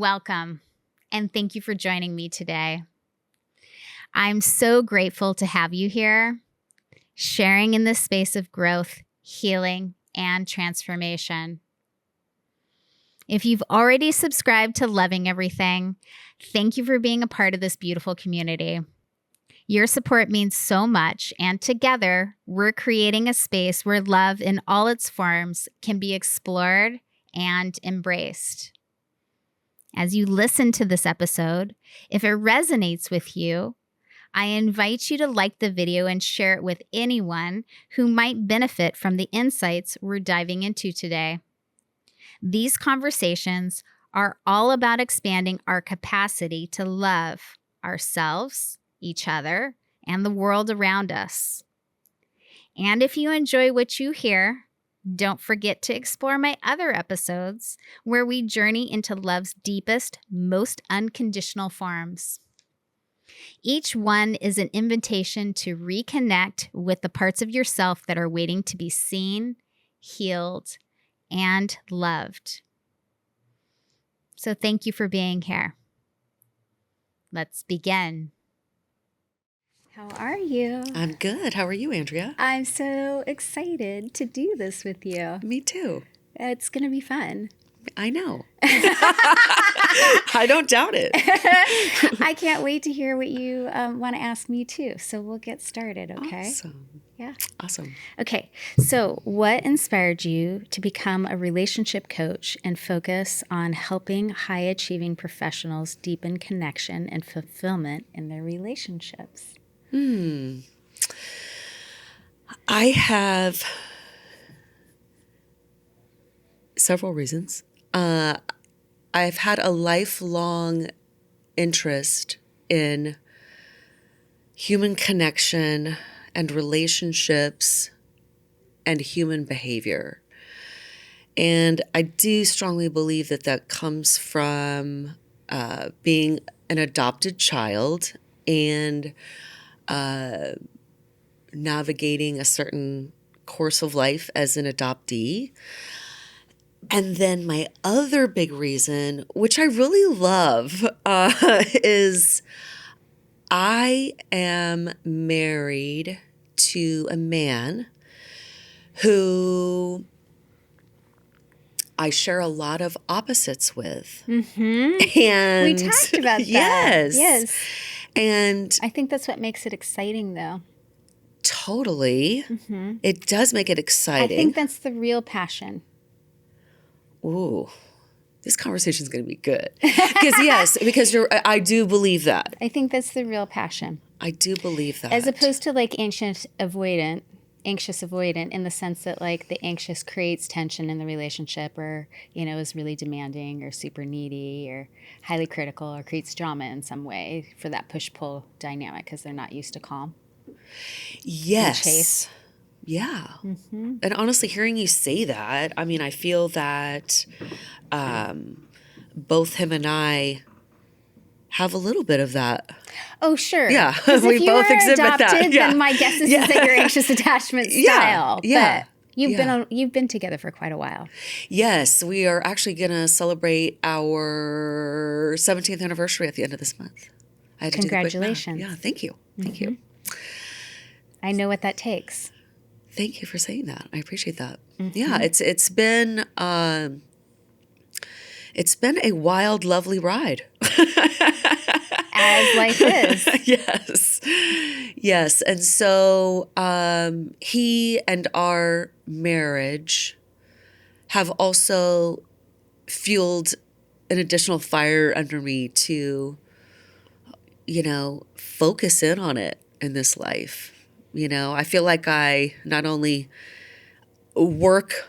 Welcome, and thank you for joining me today. I'm so grateful to have you here, sharing in this space of growth, healing, and transformation. If you've already subscribed to Loving Everything, thank you for being a part of this beautiful community. Your support means so much, and together, we're creating a space where love in all its forms can be explored and embraced. As you listen to this episode, if it resonates with you, I invite you to like the video and share it with anyone who might benefit from the insights we're diving into today. These conversations are all about expanding our capacity to love ourselves, each other, and the world around us. And if you enjoy what you hear, don't forget to explore my other episodes where we journey into love's deepest, most unconditional forms. Each one is an invitation to reconnect with the parts of yourself that are waiting to be seen, healed, and loved. So thank you for being here. Let's begin. How are you? I'm good. How are you, Andrea? I'm so excited to do this with you. Me too. It's going to be fun. I know. I don't doubt it. I can't wait to hear what you want to ask me too. So we'll get started, okay? Awesome. Yeah. Awesome. Okay. So what inspired you to become a relationship coach and focus on helping high-achieving professionals deepen connection and fulfillment in their relationships? I have several reasons. I've had a lifelong interest in human connection and relationships and human behavior. And I do strongly believe that that comes from being an adopted child and navigating a certain course of life as an adoptee. And then my other big reason, which I really love, is I am married to a man who I share a lot of opposites with. Mm-hmm. And we talked about that. Yes. And I think that's what makes it exciting, though. Totally. Mm-hmm. It does make it exciting. I think that's the real passion. Ooh, this conversation is going to be good. Because I do believe that. I think that's the real passion. I do believe that. As opposed to like anxious avoidant in the sense that like the anxious creates tension in the relationship or, is really demanding or super needy or highly critical or creates drama in some way for that push-pull dynamic because they're not used to calm. Yes. Chase. Yeah. Mm-hmm. And honestly, hearing you say that, I mean, I feel that both him and I have a little bit of that. Oh, sure. Yeah. We both exhibit adopted, that. Yeah. Then my guess is that you're anxious attachment style. Yeah. But you've been together for quite a while. Yes. We are actually going to celebrate our 17th anniversary at the end of this month. I had to Congratulations. Do the quick math. Yeah. Thank you. Thank you. I know what that takes. Thank you for saying that. I appreciate that. Mm-hmm. Yeah, it's been a wild, lovely ride. As life is. Yes. And so he and our marriage have also fueled an additional fire under me to, focus in on it in this life. I feel like I not only work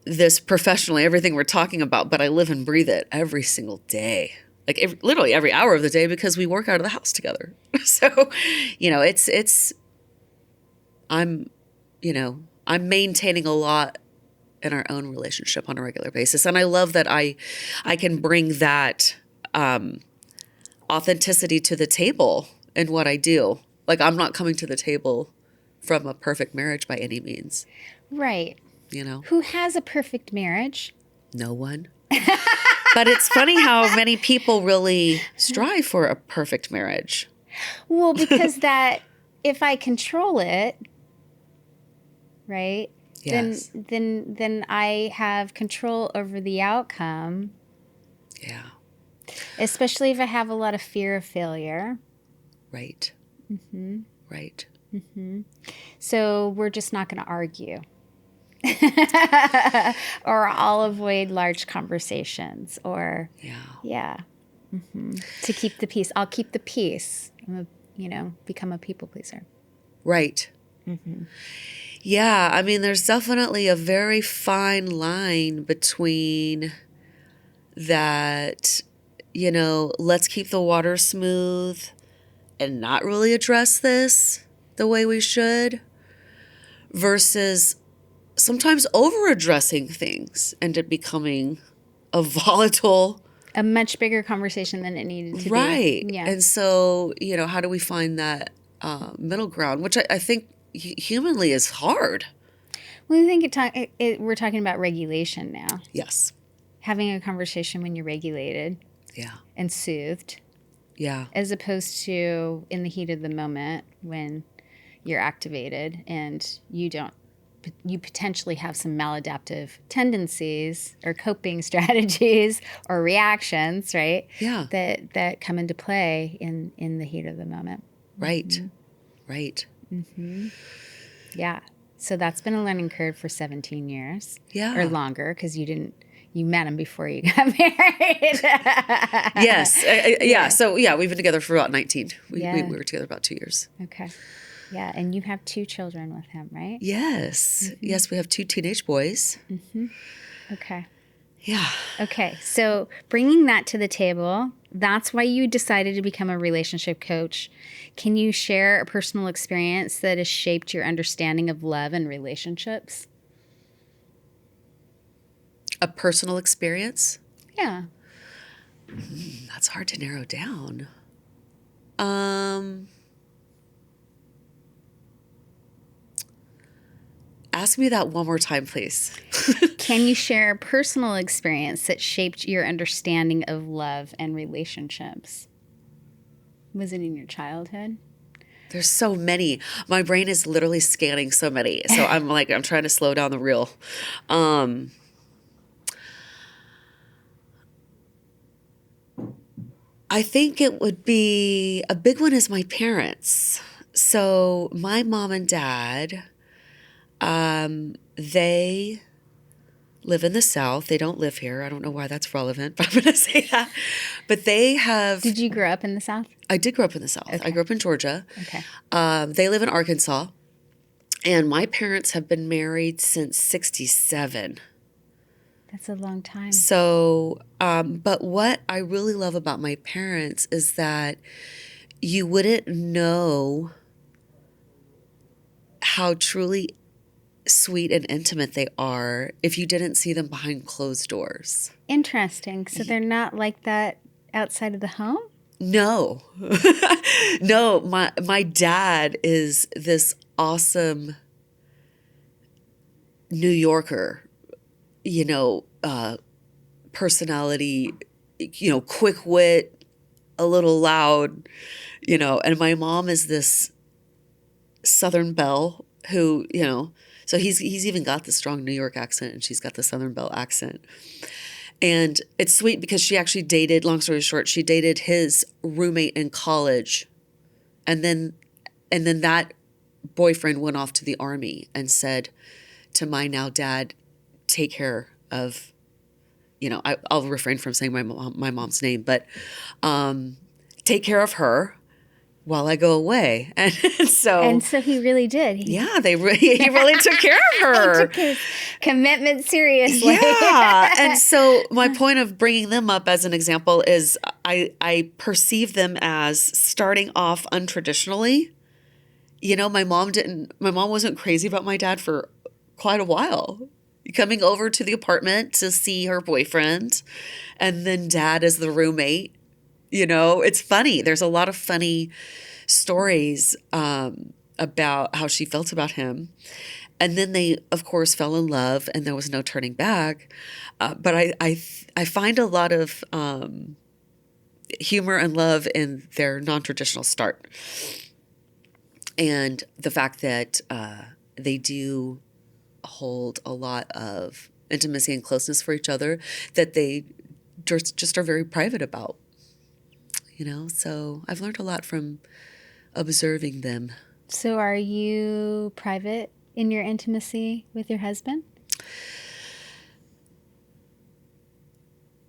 this professionally, everything we're talking about, but I live and breathe it every single day, like literally every hour of the day because we work out of the house together. So, I'm maintaining a lot in our own relationship on a regular basis. And I love that I can bring that authenticity to the table in what I do. Like, I'm not coming to the table from a perfect marriage by any means. Right. Who has a perfect marriage? No one. But it's funny how many people really strive for a perfect marriage. Well, because that, if I control it, right? Yes. Then I have control over the outcome. Yeah. Especially if I have a lot of fear of failure. Right. Right. So we're just not going to argue. Or I'll avoid large conversations, or to keep the peace. I'll keep the peace. Become a people pleaser. Right. Yeah, I mean, there's definitely a very fine line between that, let's keep the water smooth and not really address this the way we should, versus sometimes over addressing things and it becoming a volatile, a much bigger conversation than it needed to be. Right. Yeah. And so, how do we find that middle ground, which I think humanly is hard. Well, I think we're talking about regulation now. Yes. Having a conversation when you're regulated. Yeah. And soothed. Yeah. As opposed to in the heat of the moment when you're activated and you potentially have some maladaptive tendencies or coping strategies or reactions, right? Yeah. That come into play in the heat of the moment. Right. Right. Yeah. So that's been a learning curve for 17 years. Yeah. Or longer, because you met him before you got married. Yes. Yeah. So, we've been together for about 19. We were together about 2 years. Okay. Yeah. And you have 2 children with him, right? Yes. Yes. We have 2 teenage boys. Okay. Yeah. Okay. So bringing that to the table, that's why you decided to become a relationship coach. Can you share a personal experience that has shaped your understanding of love and relationships? A personal experience? Yeah. That's hard to narrow down. Ask me that one more time, please. Can you share a personal experience that shaped your understanding of love and relationships? Was it in your childhood? There's so many. My brain is literally scanning so many. So I'm trying to slow down the reel. I think it would be, a big one is my parents. So my mom and dad, they live in the South. They don't live here. I don't know why that's relevant, but I'm going to say that. But they have... Did you grow up in the South? I did grow up in the South. Okay. I grew up in Georgia. Okay. They live in Arkansas. And my parents have been married since 1967. That's a long time. So, but what I really love about my parents is that you wouldn't know how truly sweet and intimate they are if you didn't see them behind closed doors. Interesting. So they're not like that outside of the home? No. No, my dad is this awesome New Yorker, personality, quick wit, a little loud, and my mom is this Southern belle who, so he's even got the strong New York accent and she's got the Southern belle accent. And it's sweet because she actually dated, long story short, she dated his roommate in college. And then that boyfriend went off to the army and said to my now dad, take care of, I'll refrain from saying my mom's name, but take care of her while I go away. And so he really did. He really took care of her. He took his commitment seriously. Yeah. And so my point of bringing them up as an example is I perceive them as starting off untraditionally. My mom wasn't crazy about my dad for quite a while. Coming over to the apartment to see her boyfriend, and then dad as the roommate. It's funny. There's a lot of funny stories about how she felt about him. And then they, of course, fell in love, and there was no turning back. But I find a lot of humor and love in their non-traditional start. And the fact that they do hold a lot of intimacy and closeness for each other that they just are very private about. So I've learned a lot from observing them. So are you private in your intimacy with your husband?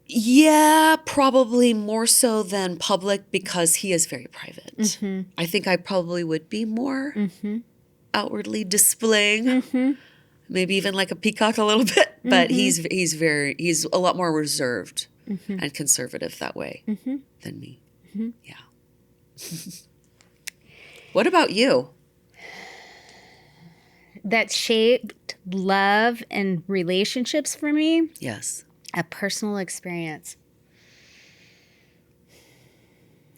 Yeah, probably more so than public because he is very private. Mm-hmm. I think I probably would be more outwardly displaying, maybe even like a peacock a little bit, but he's a lot more reserved and conservative that way than me. Mm-hmm. Yeah. What about you? That shaped love and relationships for me? Yes. A personal experience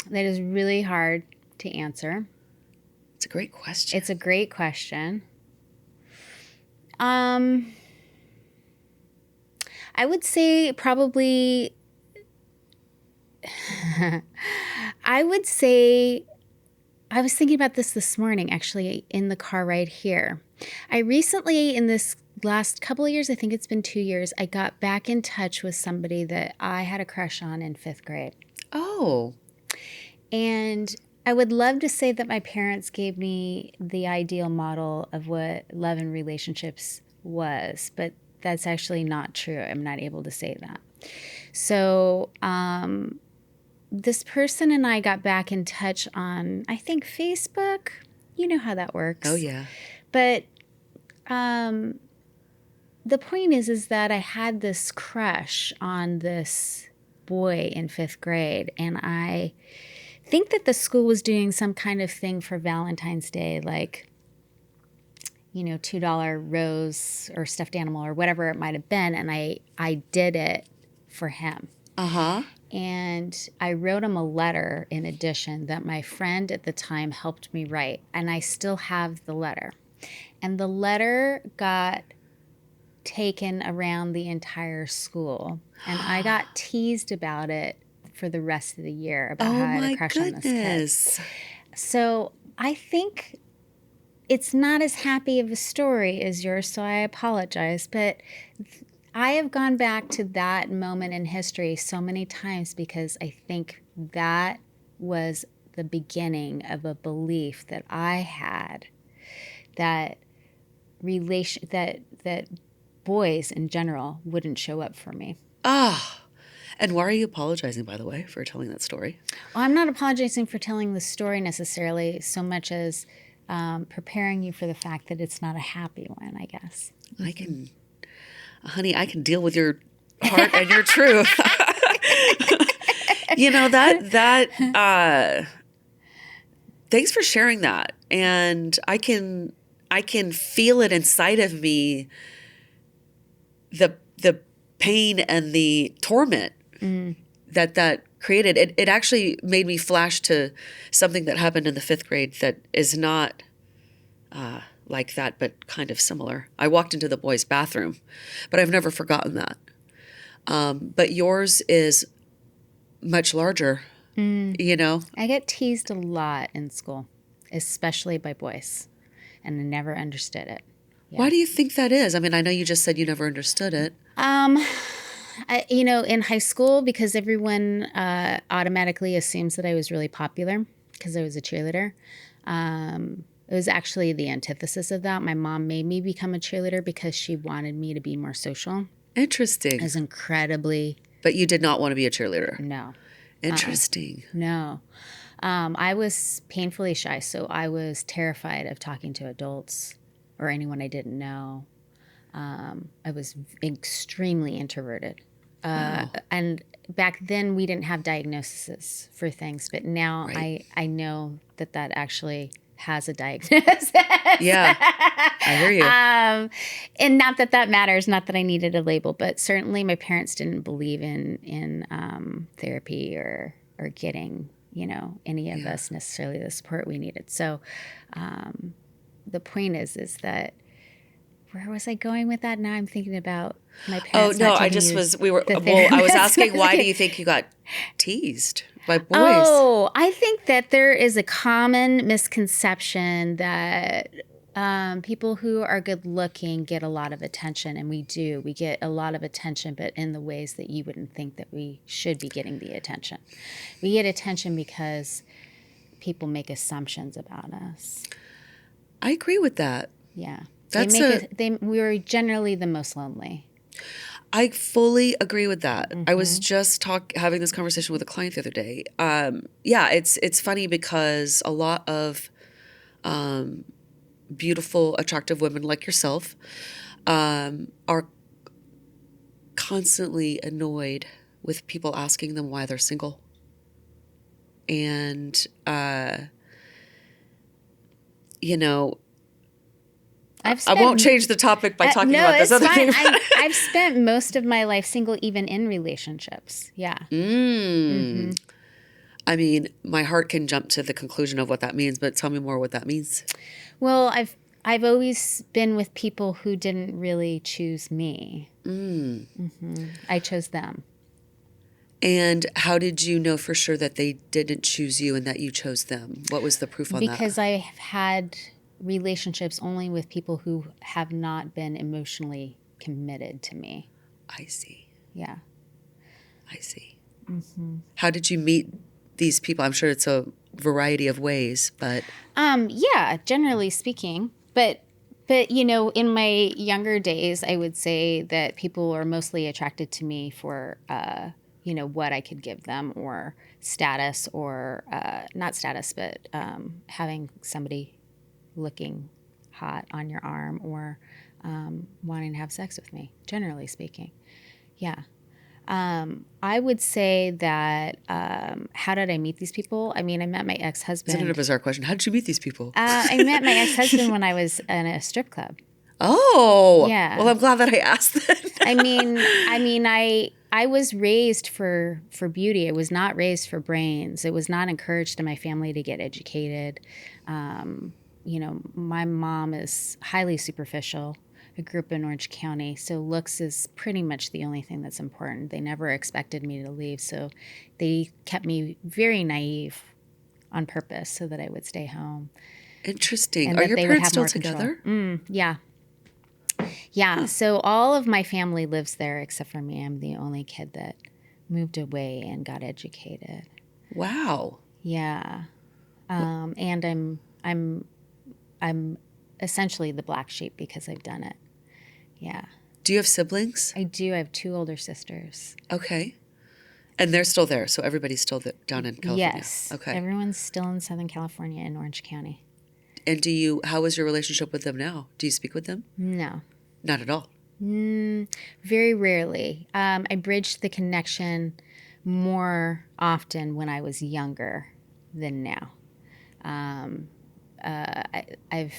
that is really hard to answer. It's a great question. I would say probably I was thinking about this morning, actually, in the car right here. I recently, in this last couple of years, I think it's been 2 years, I got back in touch with somebody that I had a crush on in 5th grade. Oh. And I would love to say that my parents gave me the ideal model of what love and relationships was, but that's actually not true. I'm not able to say that. So, this person and I got back in touch on, I think, Facebook. You know how that works. Oh, yeah. But the point is that I had this crush on this boy in 5th grade, and I think that the school was doing some kind of thing for Valentine's Day, like, $2 rose or stuffed animal or whatever it might have been, and I did it for him. Uh-huh. And I wrote him a letter in addition that my friend at the time helped me write. And I still have the letter. And the letter got taken around the entire school. And I got teased about it for the rest of the year about how I had a crush on this kid. So I think it's not as happy of a story as yours, so I apologize. But I have gone back to that moment in history so many times because I think that was the beginning of a belief that I had that that boys in general wouldn't show up for me. Ah. And why are you apologizing, by the way, for telling that story? Well, I'm not apologizing for telling the story necessarily so much as preparing you for the fact that it's not a happy one, I guess. Honey, I can deal with your heart and your truth. Thanks for sharing that. And I can feel it inside of me, the pain and the torment that created. It actually made me flash to something that happened in the 5th grade that is not like that, but kind of similar. I walked into the boys' bathroom, but I've never forgotten that. But yours is much larger, I get teased a lot in school, especially by boys, and I never understood it. Yeah. Why do you think that is? I mean, I know you just said you never understood it. In high school, because everyone automatically assumes that I was really popular because I was a cheerleader. It was actually the antithesis of that. My mom made me become a cheerleader because she wanted me to be more social. Interesting. It was incredibly... But you did not want to be a cheerleader? No. Interesting. No. I was painfully shy, so I was terrified of talking to adults or anyone I didn't know. I was extremely introverted. And back then, we didn't have diagnoses for things, but now right. I know that actually has a diagnosis. Yeah, I hear you. And not that matters, not that I needed a label, but certainly my parents didn't believe in therapy or getting any of us necessarily the support we needed. So the point is that, where was I going with that? Now I'm thinking about my parents. Oh, no, I was asking, why do you think you got teased by boys? Oh, I think that there is a common misconception that people who are good looking get a lot of attention, and we do. We get a lot of attention, but in the ways that you wouldn't think that we should be getting the attention. We get attention because people make assumptions about us. I agree with that. Yeah. We were generally the most lonely. I fully agree with that. I was just having this conversation with a client the other day. It's funny because a lot of beautiful, attractive women like yourself are constantly annoyed with people asking them why they're single. And, I won't change the topic by talking about this other thing. I've spent most of my life single, even in relationships. Yeah. I mean, my heart can jump to the conclusion of what that means, but tell me more what that means. Well, I've always been with people who didn't really choose me. I chose them. And how did you know for sure that they didn't choose you and that you chose them? What was the proof on that? Because I have had relationships only with people who have not been emotionally committed to me. I see. Yeah. I see. How did you meet these people? I'm sure it's a variety of ways, but yeah, generally speaking. But in my younger days, I would say that people are mostly attracted to me for what I could give them, or status, or not status, but having somebody looking hot on your arm, or wanting to have sex with me, generally speaking. Yeah. I would say that, how did I meet these people? I mean, I met my ex-husband. Isn't it a bizarre question? How did you meet these people? I met my ex-husband when I was in a strip club. Oh. Yeah. Well, I'm glad that I asked that. I was raised for beauty. I was not raised for brains. It was not encouraged in my family to get educated. My mom is highly superficial. I grew up in Orange County, so looks is pretty much the only thing that's important. They never expected me to leave, so they kept me very naive on purpose so that I would stay home. Interesting. Are your parents still together? Yeah. Yeah, so all of my family lives there except for me. I'm the only kid that moved away and got educated. Wow. Yeah. And I'm essentially the black sheep because I've done it. Yeah. Do you have siblings? I do. I have 2 older sisters. Okay. And they're still there, so everybody's still down in California? Yes. Okay. Everyone's still in Southern California in Orange County. And how is your relationship with them now? Do you speak with them? No. Not at all? Very rarely. I bridged the connection more often when I was younger than now. I've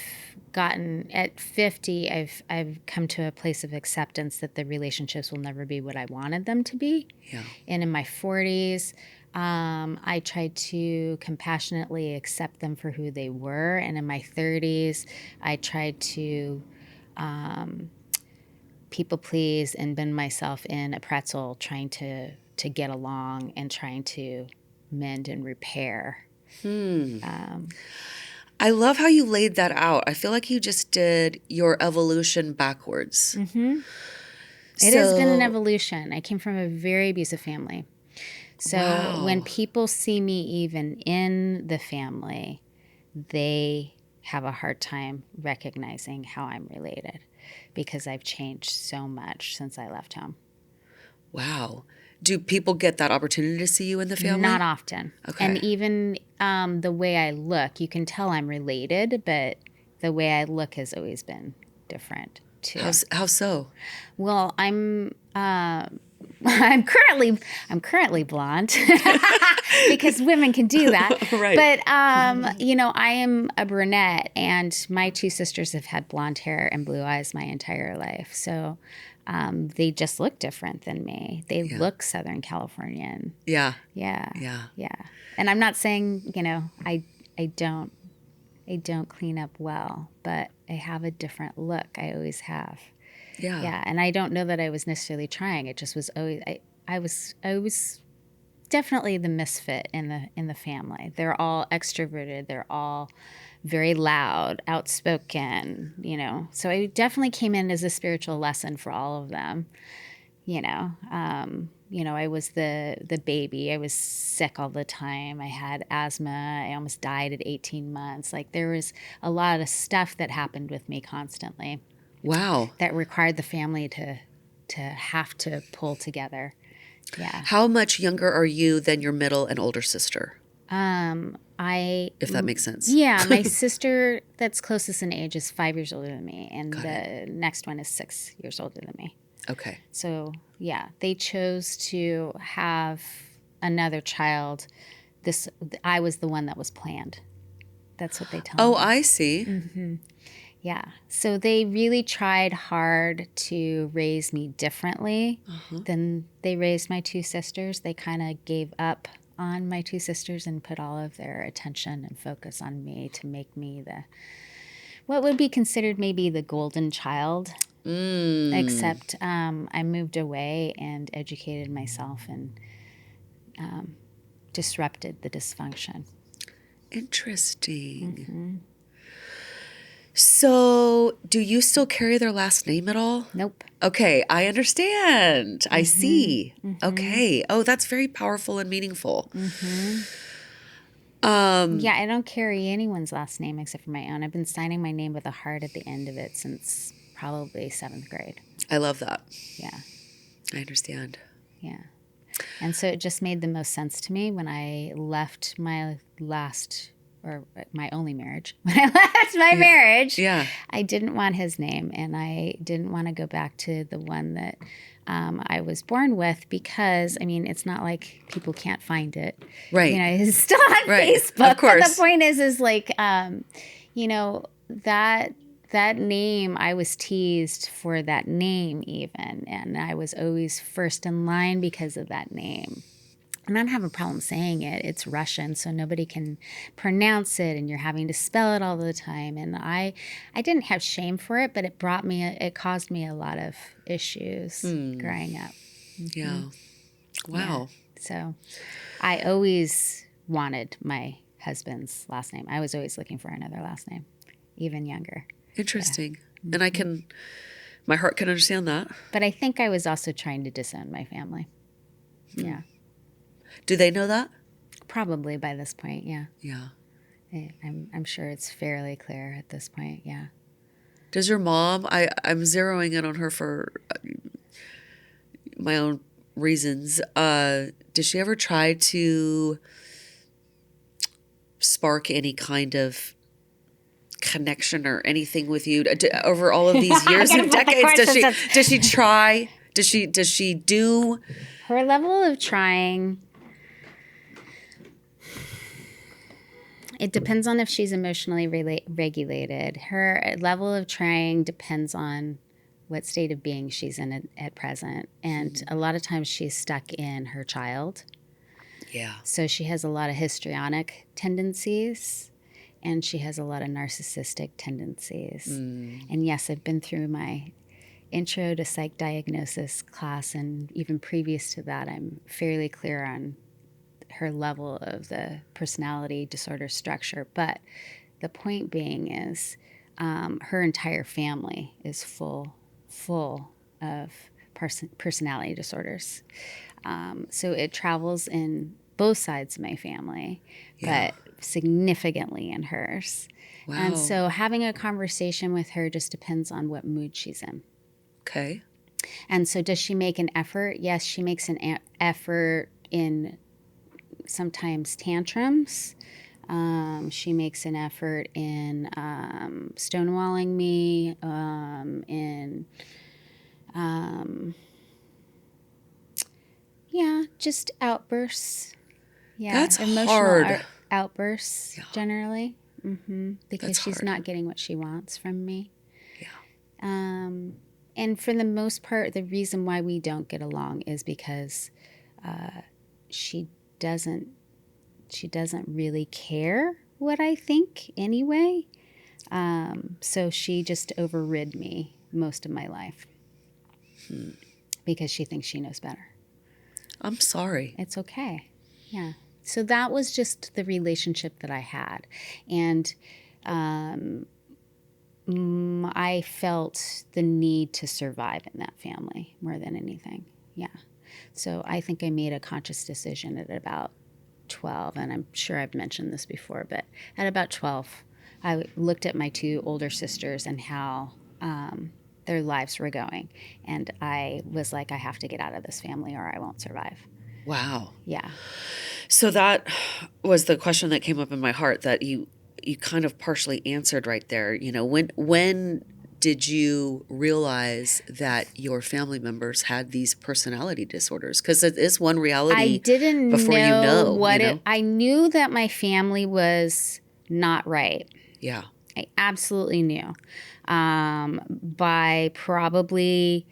gotten, at 50, I've come to a place of acceptance that the relationships will never be what I wanted them to be. Yeah. And in my 40s, I tried to compassionately accept them for who they were. And in my 30s, I tried to people please and bend myself in a pretzel, trying to get along and trying to mend and repair. I love how you laid that out. I feel like you just did your evolution backwards. It has been an evolution. I came from a very abusive family. So when people see me even in the family, they have a hard time recognizing how I'm related because I've changed so much since I left home. Wow. Do people get that opportunity to see you in the family? Not often. Okay. And even the way I look, you can tell I'm related, but the way I look has always been different too. How so? Well, I'm currently blonde because women can do that. Right. But I am a brunette, and my 2 sisters have had blonde hair and blue eyes my entire life. So They just look different than me. They Yeah. look Southern Californian. Yeah. Yeah. Yeah. Yeah. And I'm not saying, I don't clean up well, but I have a different look. I always have. Yeah. Yeah. And I don't know that I was necessarily trying. It just was always, I was definitely the misfit in the family. They're all extroverted. They're all very loud, outspoken, So I definitely came in as a spiritual lesson for all of them. I was the baby. I was sick all the time. I had asthma. I almost died at 18 months. Like there was a lot of stuff that happened with me constantly Wow. that required the family to have to pull together. Yeah. How much younger are you than your middle and older sister? If that makes sense. Yeah, my sister that's closest in age is 5 years older than me, and Got the next one is 6 years older than me. Okay. So yeah, they chose to have another child. I was the one that was planned. That's what they tell me. Oh, I see. Mm-hmm. Yeah. So they really tried hard to raise me differently than they raised my two sisters. They kind of gave up on my two sisters and put all of their attention and focus on me to make me what would be considered maybe the golden child. Except I moved away and educated myself and disrupted the dysfunction. Interesting. Mm-hmm. So, do you still carry their last name at all? Nope. Okay, I understand. I see. Okay. Oh, that's very powerful and meaningful. Yeah, I don't carry anyone's last name except for my own. I've been signing my name with a heart at the end of it since probably 7th grade. I love that. Yeah. I understand. Yeah. And so it just made the most sense to me when I left my only marriage. When I left my marriage, I didn't want his name, and I didn't want to go back to the one that I was born with because, it's not like people can't find it. Right. It's still on Facebook. Of course. But the point is like, that name, I was teased for that name even, and I was always first in line because of that name. And I don't have a problem saying it. It's Russian, so nobody can pronounce it, and you're having to spell it all the time. And I didn't have shame for it, but it caused me a lot of issues growing up. Yeah. Wow. Yeah. So I always wanted my husband's last name. I was always looking for another last name, even younger. Interesting. Yeah. And my heart can understand that. But I think I was also trying to disown my family. Yeah. Do they know that? Probably by this point, yeah. Yeah. I'm sure it's fairly clear at this point, yeah. Does your mom, I'm zeroing in on her for my own reasons. Did she ever try to spark any kind of connection or anything with you over all of these years and decades? Does she try? Does she do? Her level of trying, it depends on if she's emotionally regulated. Her level of trying depends on what state of being she's in at present. And a lot of times she's stuck in her child. Yeah. So she has a lot of histrionic tendencies, and she has a lot of narcissistic tendencies. And yes, I've been through my intro to psych diagnosis class, and even previous to that, I'm fairly clear on her level of the personality disorder structure. But the point being is her entire family is full of personality disorders. So it travels in both sides of my family, but significantly in hers. Wow. And so having a conversation with her just depends on what mood she's in. Okay. And so does she make an effort? Yes, she makes an effort in sometimes tantrums. She makes an effort in stonewalling me, just outbursts. Yeah, that's emotional hard. Outbursts generally, because That's she's hard. not getting what she wants from me. Yeah. And for the most part, the reason why we don't get along is because she doesn't really care what I think anyway. So she just overrid me most of my life because she thinks she knows better. I'm sorry. It's okay. Yeah. So that was just the relationship that I had. And I felt the need to survive in that family more than anything. Yeah. So I think I made a conscious decision at about 12, and I'm sure I've mentioned this before, but at about 12, I looked at my two older sisters and how their lives were going. And I was like, I have to get out of this family or I won't survive. Wow. Yeah. So that was the question that came up in my heart that you kind of partially answered right there. You know, when did you realize that your family members had these personality disorders? Because it is one reality. I didn't before know what you know? I knew that my family was not right. Yeah. I absolutely knew. By probably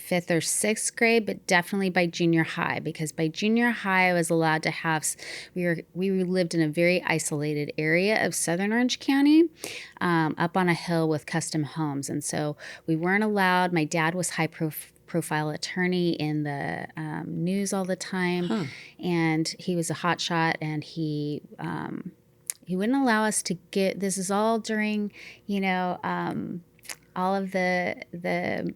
5th or 6th grade, but definitely by junior high, because by junior high I was allowed to have, we lived in a very isolated area of Southern Orange County, up on a hill with custom homes. And so we weren't allowed, my dad was profile attorney in the news all the time. And he was a hotshot, and he wouldn't allow us to get, this is all during, all of the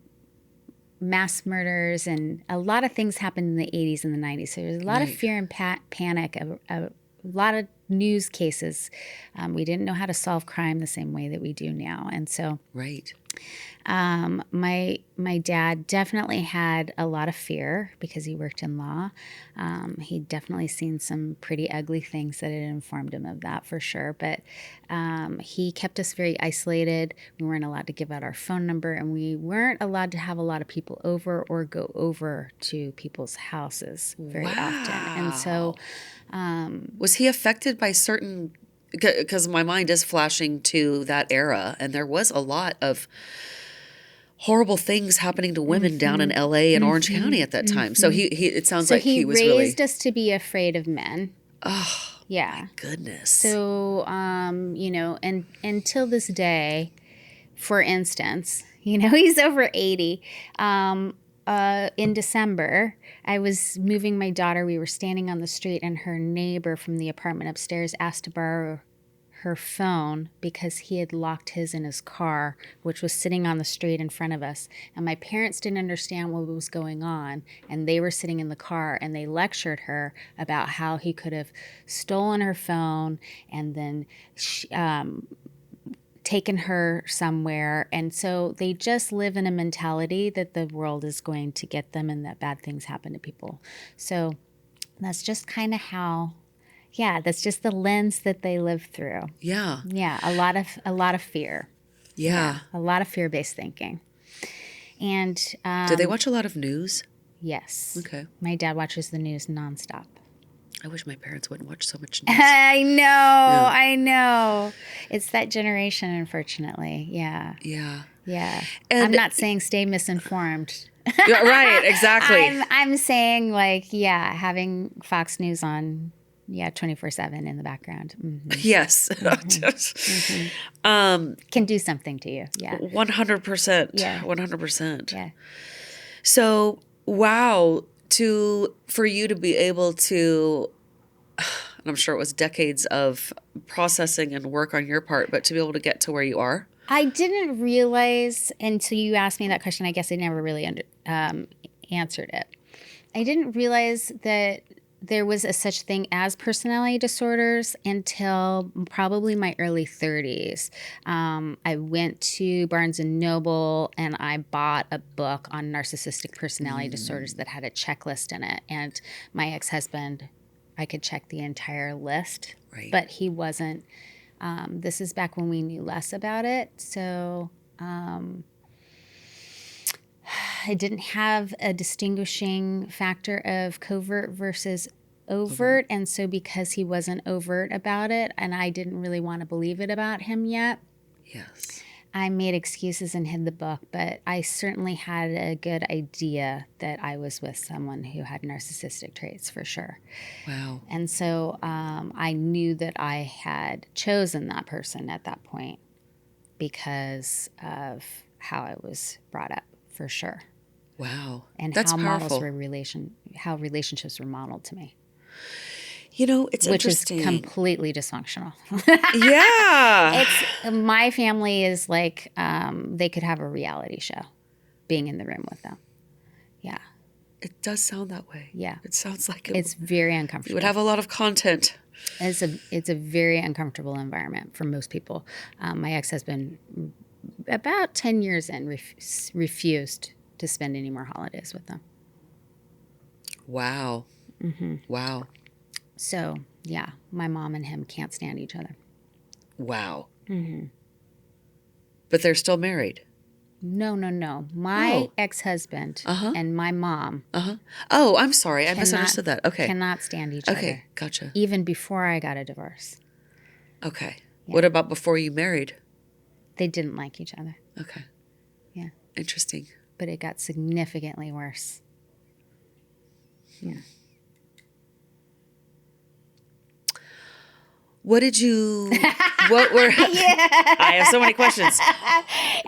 mass murders, and a lot of things happened in the 80s and the 90s. So there was a lot of fear and panic, a lot of news cases. We didn't know how to solve crime the same way that we do now. And so my dad definitely had a lot of fear because he worked in law. He'd definitely seen some pretty ugly things that had informed him of that, for sure. But he kept us very isolated. We weren't allowed to give out our phone number, and we weren't allowed to have a lot of people over or go over to people's houses very often. And so was he affected by certain, because my mind is flashing to that era, and there was a lot of horrible things happening to women down in LA and Orange County at that time. So he it sounds like he was really raised us to be afraid of men. Oh, yeah. My goodness. So and until this day, for instance, he's over 80. In December, I was moving my daughter. We were standing on the street, and her neighbor from the apartment upstairs asked to borrow her phone because he had locked his in his car, which was sitting on the street in front of us. And my parents didn't understand what was going on, and they were sitting in the car, and they lectured her about how he could have stolen her phone and then taken her somewhere. And so they just live in a mentality that the world is going to get them and that bad things happen to people. So that's just kind of how, that's just the lens that they live through. Yeah. Yeah. A lot of fear. Yeah. A lot of fear-based thinking. And do they watch a lot of news? Yes. Okay. My dad watches the news nonstop. I wish my parents wouldn't watch so much news. I know. It's that generation, unfortunately. Yeah. Yeah. Yeah. And I'm not saying stay misinformed. Right, exactly. I'm saying having Fox News on 24/7 in the background. Mm-hmm. Yes. Mm-hmm. Can do something to you. Yeah. 100%. Yeah. 100%. Yeah. So, wow, for you to be able to, and I'm sure it was decades of processing and work on your part, but to be able to get to where you are. I didn't realize until you asked me that question. I guess I never really answered it. I didn't realize that there was a such thing as personality disorders until probably my early 30s. I went to Barnes & Noble and I bought a book on narcissistic personality disorders that had a checklist in it. And my ex-husband, I could check the entire list, but he wasn't. This is back when we knew less about it. So I didn't have a distinguishing factor of covert versus overt. And so because he wasn't overt about it, and I didn't really want to believe it about him yet. Yes. I made excuses and hid the book, but I certainly had a good idea that I was with someone who had narcissistic traits for sure. Wow. And so I knew that I had chosen that person at that point because of how I was brought up for sure. Wow. And That's how powerful. how relationships were modeled to me. You know, it's which is interesting. completely dysfunctional. Yeah. It's my family is like they could have a reality show being in the room with them. Yeah. It does sound that way. Yeah. It sounds like It's very uncomfortable. you would have a lot of content. It's a very uncomfortable environment for most people. My ex-husband, about 10 years in, refused to spend any more holidays with them. Wow. Mm-hmm. Wow. So, yeah, my mom and him can't stand each other. Wow. Mm-hmm. But they're still married. No. My ex-husband and my mom. Oh, I'm sorry. I misunderstood that. Okay. Cannot stand each other. Okay, gotcha. Even before I got a divorce. Okay. Yeah. What about before you married? They didn't like each other. Okay. Yeah. Interesting. But it got significantly worse. Yeah. What were, I have so many questions.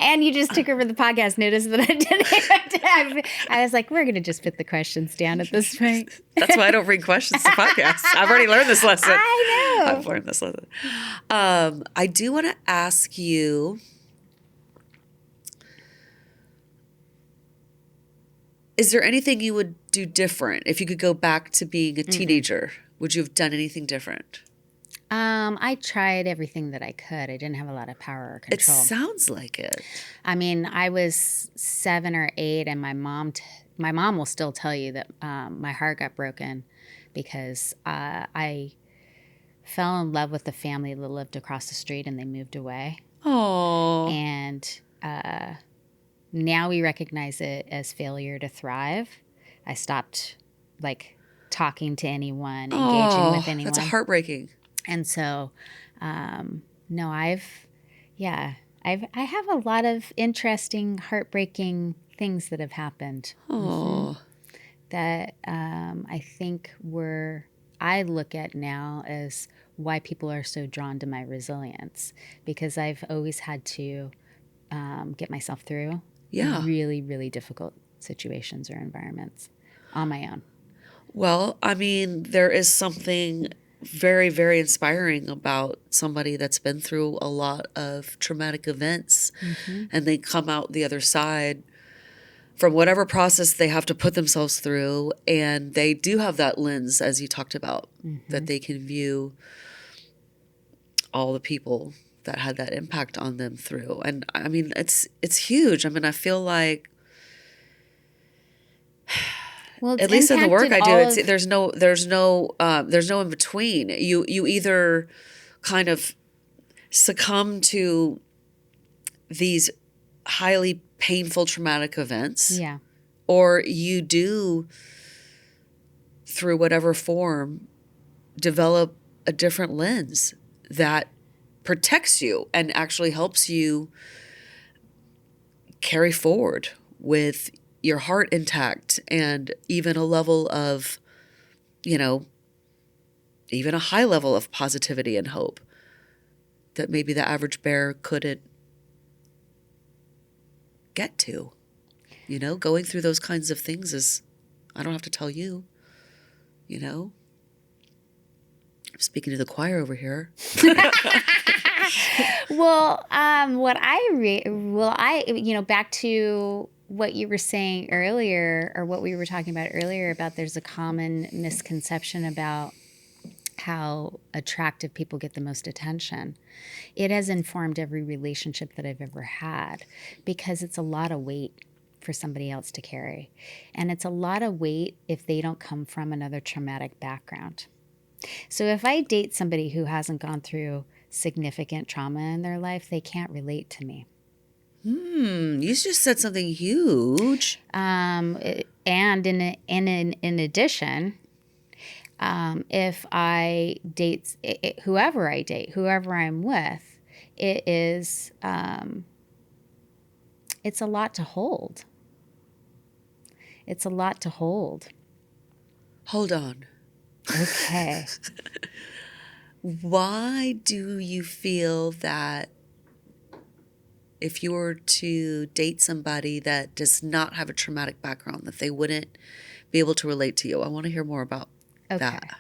And you just took over the podcast. Notice that I didn't. I was like, we're going to just put the questions down at this point. That's why I don't bring questions to podcasts. I've already learned this lesson. I know. I've learned this lesson. I do want to ask you, is there anything you would do different if you could go back to being a teenager? Would you have done anything different? I tried everything that I could. I didn't have a lot of power or control. It sounds like it. I mean, I was 7 or 8, and my mom will still tell you that my heart got broken because I fell in love with the family that lived across the street, and they moved away. Oh. And now we recognize it as failure to thrive. I stopped talking to anyone, engaging with anyone. That's heartbreaking. And so, no, I have a lot of interesting, heartbreaking things that have happened. Oh. That I think I look at now as why people are so drawn to my resilience, because I've always had to get myself through really, really difficult situations or environments on my own. Well, I mean, there is something very, very inspiring about somebody that's been through a lot of traumatic events and they come out the other side from whatever process they have to put themselves through, and they do have that lens, as you talked about, that they can view all the people that had that impact on them through. And I mean, it's huge. I mean, I feel like at least in the work I do, there's no in between. You either kind of succumb to these highly painful traumatic events, or you do, through whatever form, develop a different lens that protects you and actually helps you carry forward with your heart intact, and even a level of, even a high level of positivity and hope that maybe the average bear couldn't get to. Going through those kinds of things is, I don't have to tell you, I'm speaking to the choir over here. Well, back to what you were saying earlier, or what we were talking about earlier, about there's a common misconception about how attractive people get the most attention. It has informed every relationship that I've ever had, because it's a lot of weight for somebody else to carry. And it's a lot of weight if they don't come from another traumatic background. So if I date somebody who hasn't gone through significant trauma in their life, they can't relate to me. You just said something huge. And in addition, if I date whoever I'm with, it is it's a lot to hold. It's a lot to hold. Hold on. Okay. Why do you feel that if you were to date somebody that does not have a traumatic background, that they wouldn't be able to relate to you? I want to hear more about that.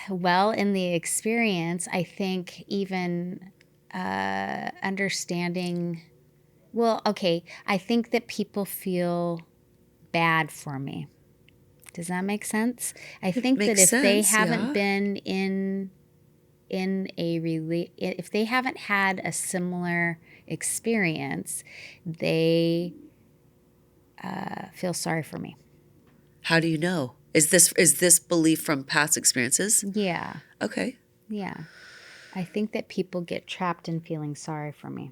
Well, in the experience, I think even understanding, I think that people feel bad for me. Does that make sense? I think that if they haven't been if they haven't had a similar experience, they feel sorry for me. How do you know? Is this belief from past experiences? Yeah. Okay. Yeah. I think that people get trapped in feeling sorry for me.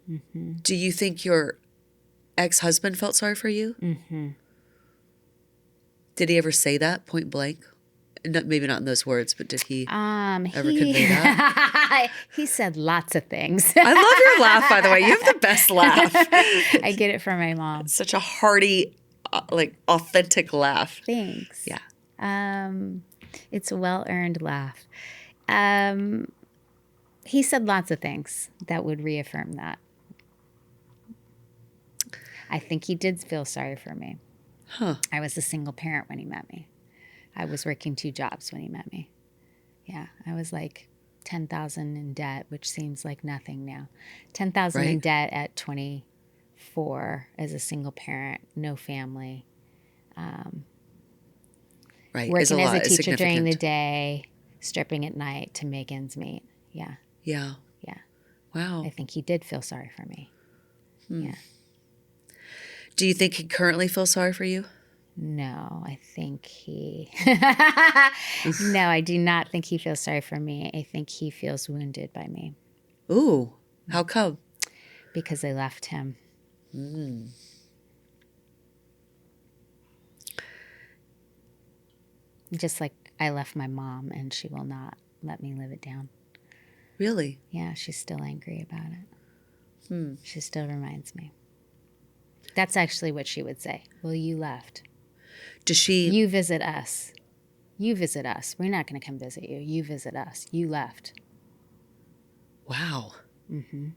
Mm-hmm. Do you think your ex-husband felt sorry for you? Mm-hmm. Did he ever say that point blank? Maybe not in those words, but did he ever convey He that? he said lots of things. I love your laugh, by the way. You have the best laugh. I get it from my mom. Such a hearty, authentic laugh. Thanks. Yeah. It's a well-earned laugh. He said lots of things that would reaffirm that. I think he did feel sorry for me. Huh. I was a single parent when he met me. I was working 2 jobs when he met me. Yeah, I was like 10,000 in debt, which seems like nothing now. 10,000 in debt at 24 as a single parent, no family. Working as a teacher during the day, stripping at night to make ends meet. Yeah. Yeah. Yeah. Wow. I think he did feel sorry for me. Yeah. Do you think he currently feels sorry for you? No, I think he... No, I do not think he feels sorry for me. I think he feels wounded by me. Ooh, how come? Because I left him. Just like I left my mom and she will not let me live it down. Really? Yeah, she's still angry about it. She still reminds me. That's actually what she would say. Well, you left. Does she... You visit us. You visit us. We're not going to come visit you. You visit us. You left. Wow. Mm-hmm.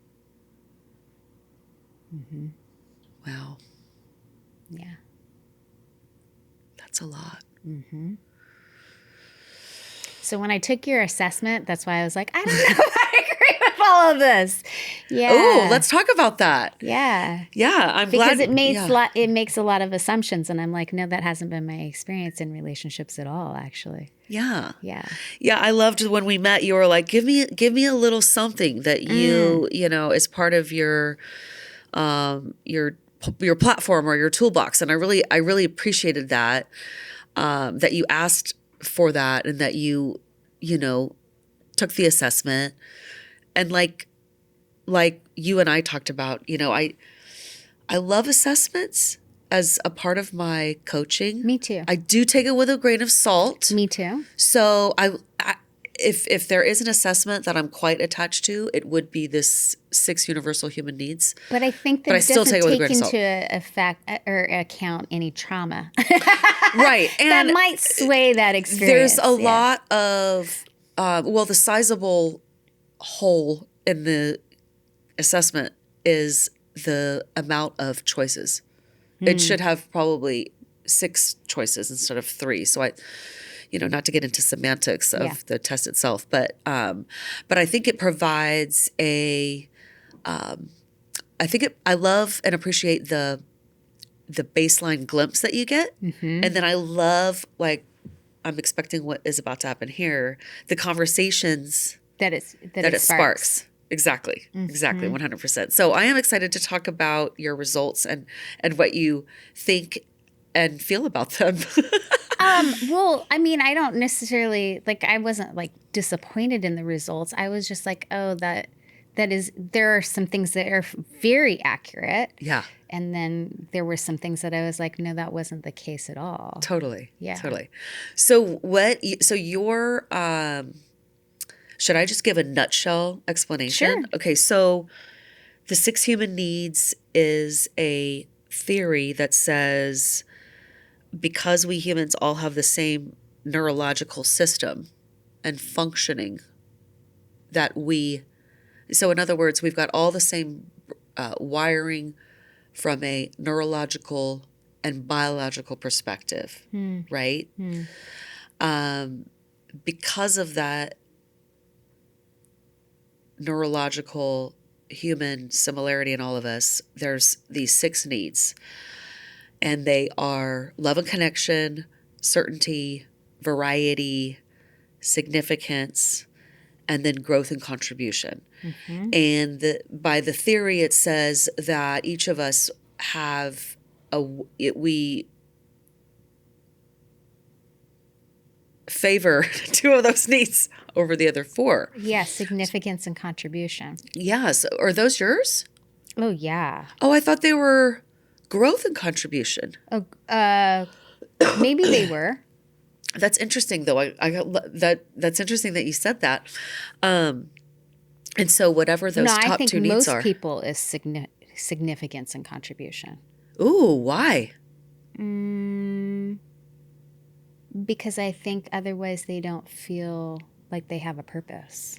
Mm-hmm. Wow. Yeah. That's a lot. Mm-hmm. So when I took your assessment, that's why I was like, I don't know if I agree with all of this. Yeah. Oh, let's talk about that. Yeah. Yeah, I'm glad. Because it makes a lot of assumptions. And I'm like, no, that hasn't been my experience in relationships at all, actually. Yeah. Yeah. Yeah, I loved when we met, you were like, give me a little something that you know, is part of your platform or your toolbox. And I really appreciated that, that you asked for that and that you know, took the assessment. And like you and I talked about, you know, I love assessments as a part of my coaching. Me too. I do take it with a grain of salt. Me too. So if there is an assessment that I'm quite attached to, it would be this 6 universal human needs. But I think that I still doesn't take it with a grain of into effect or account any trauma. Right. And that might sway that experience. There's a lot of, the sizable hole in the assessment is the amount of choices. It should have probably 6 choices instead of 3. So I, not to get into semantics of the test itself, but I think it provides I love and appreciate the baseline glimpse that you get. And then I love, like, I'm expecting what is about to happen here, the conversations that it sparks. Exactly. Exactly. 100%. So I am excited to talk about your results and what you think and feel about them. Well, I mean, I don't necessarily, I wasn't disappointed in the results. I was just like, oh, there are some things that are very accurate. Yeah. And then there were some things that I was like, no, that wasn't the case at all. Totally. Yeah. Totally. So Should I just give a nutshell explanation? Sure. Okay, so the 6 human needs is a theory that says because we humans all have the same neurological system and functioning so in other words, we've got all the same wiring from a neurological and biological perspective, right? Because of that neurological human similarity in all of us, there's these 6 needs. And they are love and connection, certainty, variety, significance, and then growth and contribution. And by the theory, it says that each of us have we favor 2 of those needs over the other 4. Yeah, significance and contribution. Yes. Are those yours? Oh, yeah. Oh, I thought they were growth and contribution. Oh, maybe they were. That's interesting, though. I got that's interesting that you said that. And so whatever those top 2 needs are. Most people is significance and contribution. Ooh, why? Because I think otherwise they don't feel like they have a purpose.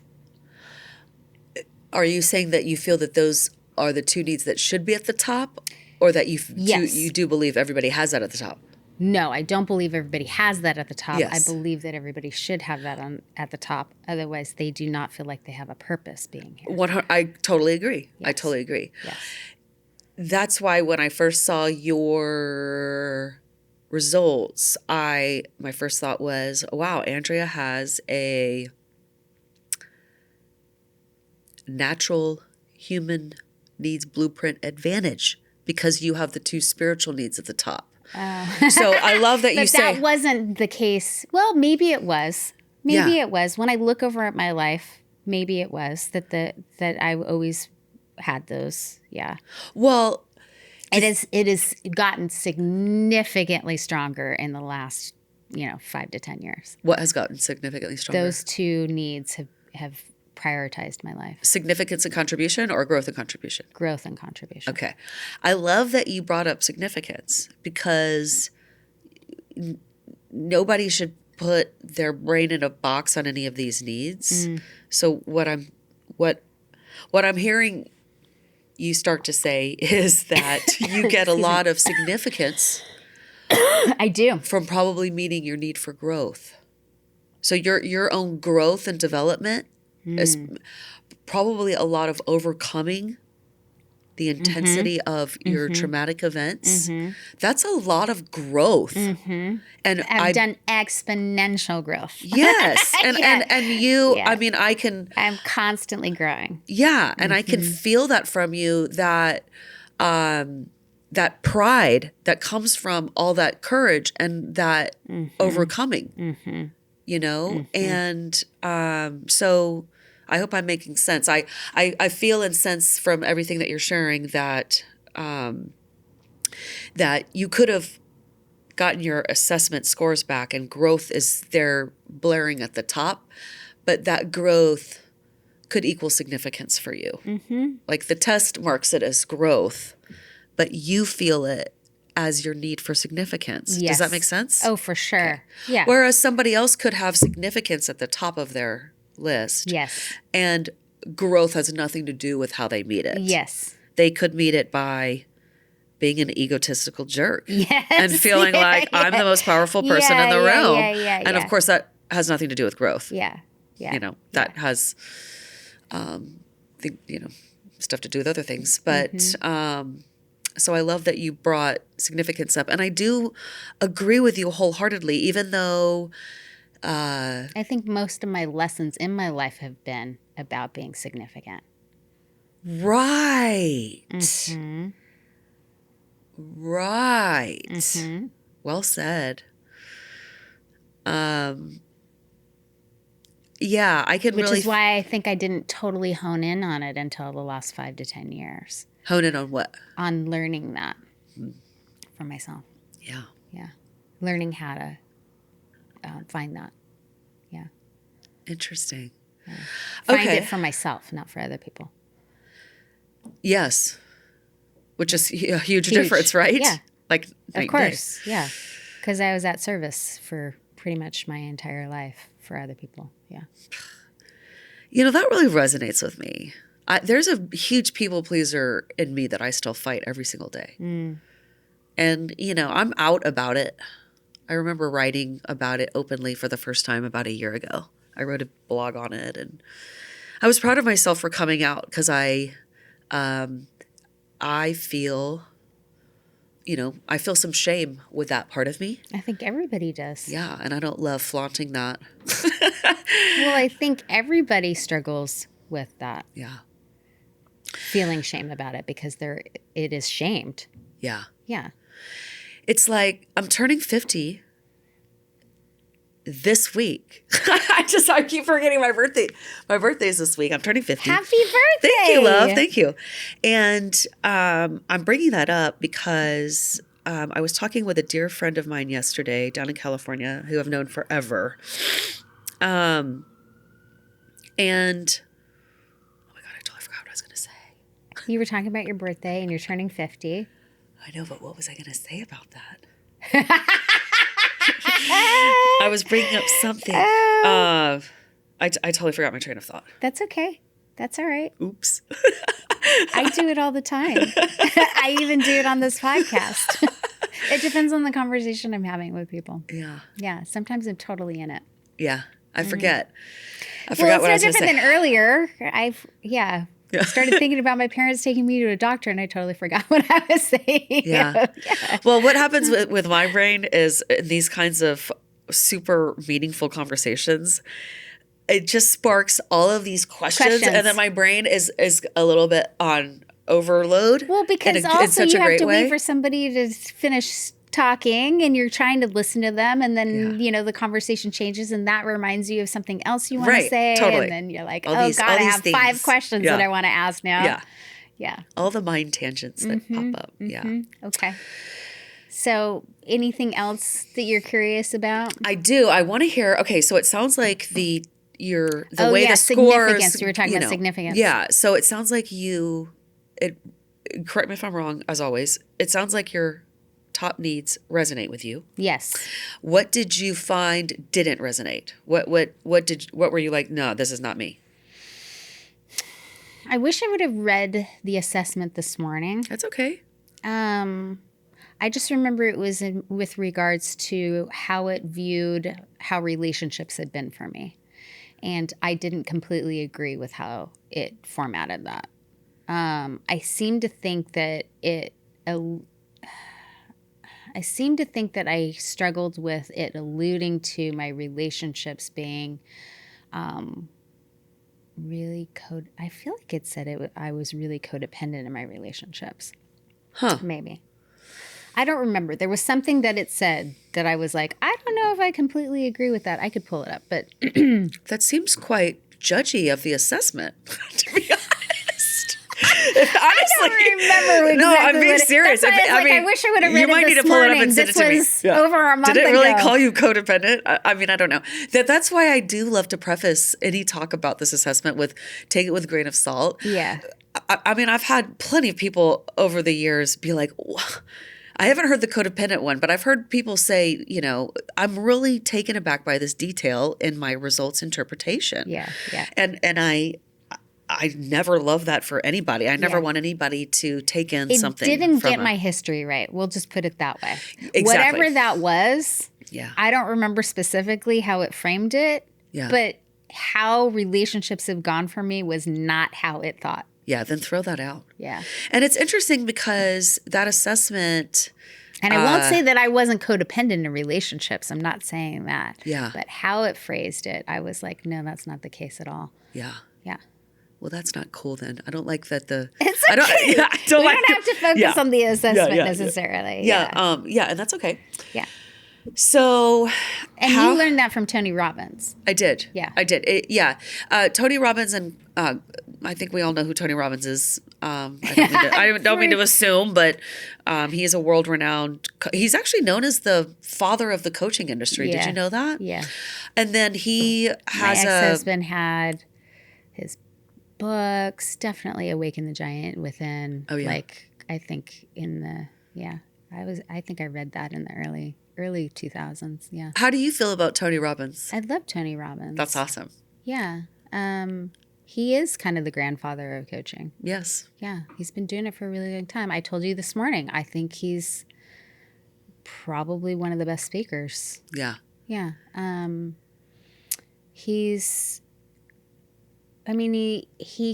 Are you saying that you feel that those are the 2 needs that should be at the top, or that you do believe everybody has that at the top? No, I don't believe everybody has that at the top. Yes. I believe that everybody should have that at the top. Otherwise, they do not feel like they have a purpose being here. I totally agree. Yes. I totally agree. Yes. That's why when I first saw your results, my first thought was, wow, Andrea has a natural human needs blueprint advantage because you have the 2 spiritual needs at the top. So I love that you say. But that wasn't the case. Well, maybe it was. Maybe it was. When I look over at my life, maybe it was that I always had those. Yeah. Well, it has gotten significantly stronger in the last, 5 to 10 years. What has gotten significantly stronger? Those 2 needs have prioritized my life. Significance and contribution, or growth and contribution? Growth and contribution. Okay. I love that you brought up significance because nobody should put their brain in a box on any of these needs. So what I'm hearing you start to say is that you get a lot of significance. I do. From probably meeting your need for growth. So your own growth and development is probably a lot of overcoming the intensity of your traumatic events. That's a lot of growth. And I've done exponential growth. Yes. And you, Yeah. I mean, I'm constantly growing. Yeah. And I can feel that from you, that that pride that comes from all that courage and that overcoming, And so I hope I'm making sense. I feel and sense from everything that you're sharing that that you could have gotten your assessment scores back and growth is there blaring at the top, but that growth could equal significance for you. Like the test marks it as growth, but you feel it as your need for significance. Yes. Does that make sense? Oh, for sure. Okay. Yeah. Whereas somebody else could have significance at the top of their list. Yes. And growth has nothing to do with how they meet it. Yes. They could meet it by being an egotistical jerk. Yes. And feeling like I'm the most powerful person in the room. And of course that has nothing to do with growth. Yeah. Yeah. That has stuff to do with other things. But so I love that you brought significance up. And I do agree with you wholeheartedly, even though I think most of my lessons in my life have been about being significant. Right. Right. Well said. Yeah, I can Which really... is why I think I didn't totally hone in on it until the last 5 to 10 years. Hone in on what? On learning that for myself. Yeah. Yeah. Learning how to find that. Yeah. Interesting. Find Okay. it for myself, not for other people. Yes. Which is a huge difference, right? Yeah. Like night Of and course. Yeah. Because I was at service for pretty much my entire life for other people. Yeah. day. That really resonates with me. There's a huge people pleaser in me that I still fight every single day. And, I'm out about it. I remember writing about it openly for the first time about a year ago. I wrote a blog on it, and I was proud of myself for coming out because I feel, I feel some shame with that part of me. I think everybody does. Yeah, and I don't love flaunting that. Well, I think everybody struggles with that, Yeah, feeling shame about it because it is shamed. yeah. Yeah. It's like I'm turning 50 this week. I keep forgetting my birthday. My birthday's this week. I'm turning 50. Happy birthday. Thank you, love. Thank you. And I'm bringing that up because I was talking with a dear friend of mine yesterday down in California who I've known forever. And oh my God, I totally forgot what I was going to say. You were talking about your birthday and you're turning 50. I know, but what was I going to say about that? I was bringing up something. I totally forgot my train of thought. That's okay. That's all right. Oops. I do it all the time. I even do it on this podcast. It depends on the conversation I'm having with people. Yeah. Yeah. Sometimes I'm totally in it. Yeah. I forget. I Well, forgot it's what I no was going to different say. than earlier. I started thinking about my parents taking me to a doctor, and I totally forgot what I was saying. Yeah. Well, what happens with my brain is in these kinds of super meaningful conversations, it just sparks all of these questions. And then my brain is a little bit on overload. Well, because also you have to wait for somebody to finish talking and you're trying to listen to them, and then the conversation changes and that reminds you of something else you want to say, totally. and then you're like, God, I have things. 5 questions that I want to ask now. Yeah. All the mind tangents that pop up. Yeah. Okay. So anything else that you're curious about? I do. I want to hear. Okay, so it sounds like the way the significance. scores. You were talking about significance. Yeah. So it sounds like correct me if I'm wrong, as always. It sounds like your top needs resonate with you. Yes. What did you find didn't resonate? What were you like, no, this is not me? I wish I would have read the assessment this morning. That's okay. I just remember it was with regards to how it viewed how relationships had been for me. And I didn't completely agree with how it formatted that. I seem to think that I struggled with it alluding to my relationships being really I feel like it said I was really codependent in my relationships. Huh. Maybe. I don't remember. There was something that it said that I was like, I don't know if I completely agree with that. I could pull it up, but that seems quite judgy of the assessment, to be honest. Honestly, I don't remember exactly. No, I'm being serious. That's why I wish I would have read it this morning. You might need to pull it up and send it to me. This was over a month ago. Did it really call you codependent? I mean, I don't know. That's why I do love to preface any talk about this assessment with take it with a grain of salt. Yeah. I mean, I've had plenty of people over the years be like, I haven't heard the codependent one, but I've heard people say, I'm really taken aback by this detail in my results interpretation. Yeah, yeah. And I never love that for anybody. I never want anybody to take in something. It didn't get my history right. We'll just put it that way. Exactly. Whatever that was, yeah. I don't remember specifically how it framed it, but how relationships have gone for me was not how it thought. Yeah, then throw that out. Yeah. And it's interesting because that assessment... And I won't say that I wasn't codependent in relationships. I'm not saying that. Yeah. But how it phrased it, I was like, no, that's not the case at all. Yeah. Yeah. Well, that's not cool then. I don't like that It's okay. We don't have to focus on the assessment necessarily. Yeah. And that's okay. Yeah. So, you learned that from Tony Robbins. I did. Yeah. I did. Tony Robbins, and I think we all know who Tony Robbins is. I don't mean to assume, but he is a world-renowned. He's actually known as the father of the coaching industry. Yeah. Did you know that? Yeah. And then he has My ex-husband had his books, definitely Awaken the Giant Within. Oh, yeah. Like, I think I think I read that in the early 2000s. Yeah. How do you feel about Tony Robbins? I love Tony Robbins. That's awesome. Yeah. He is kind of the grandfather of coaching. Yes. Yeah. He's been doing it for a really long time. I told you this morning, I think he's probably one of the best speakers. Yeah. Yeah. He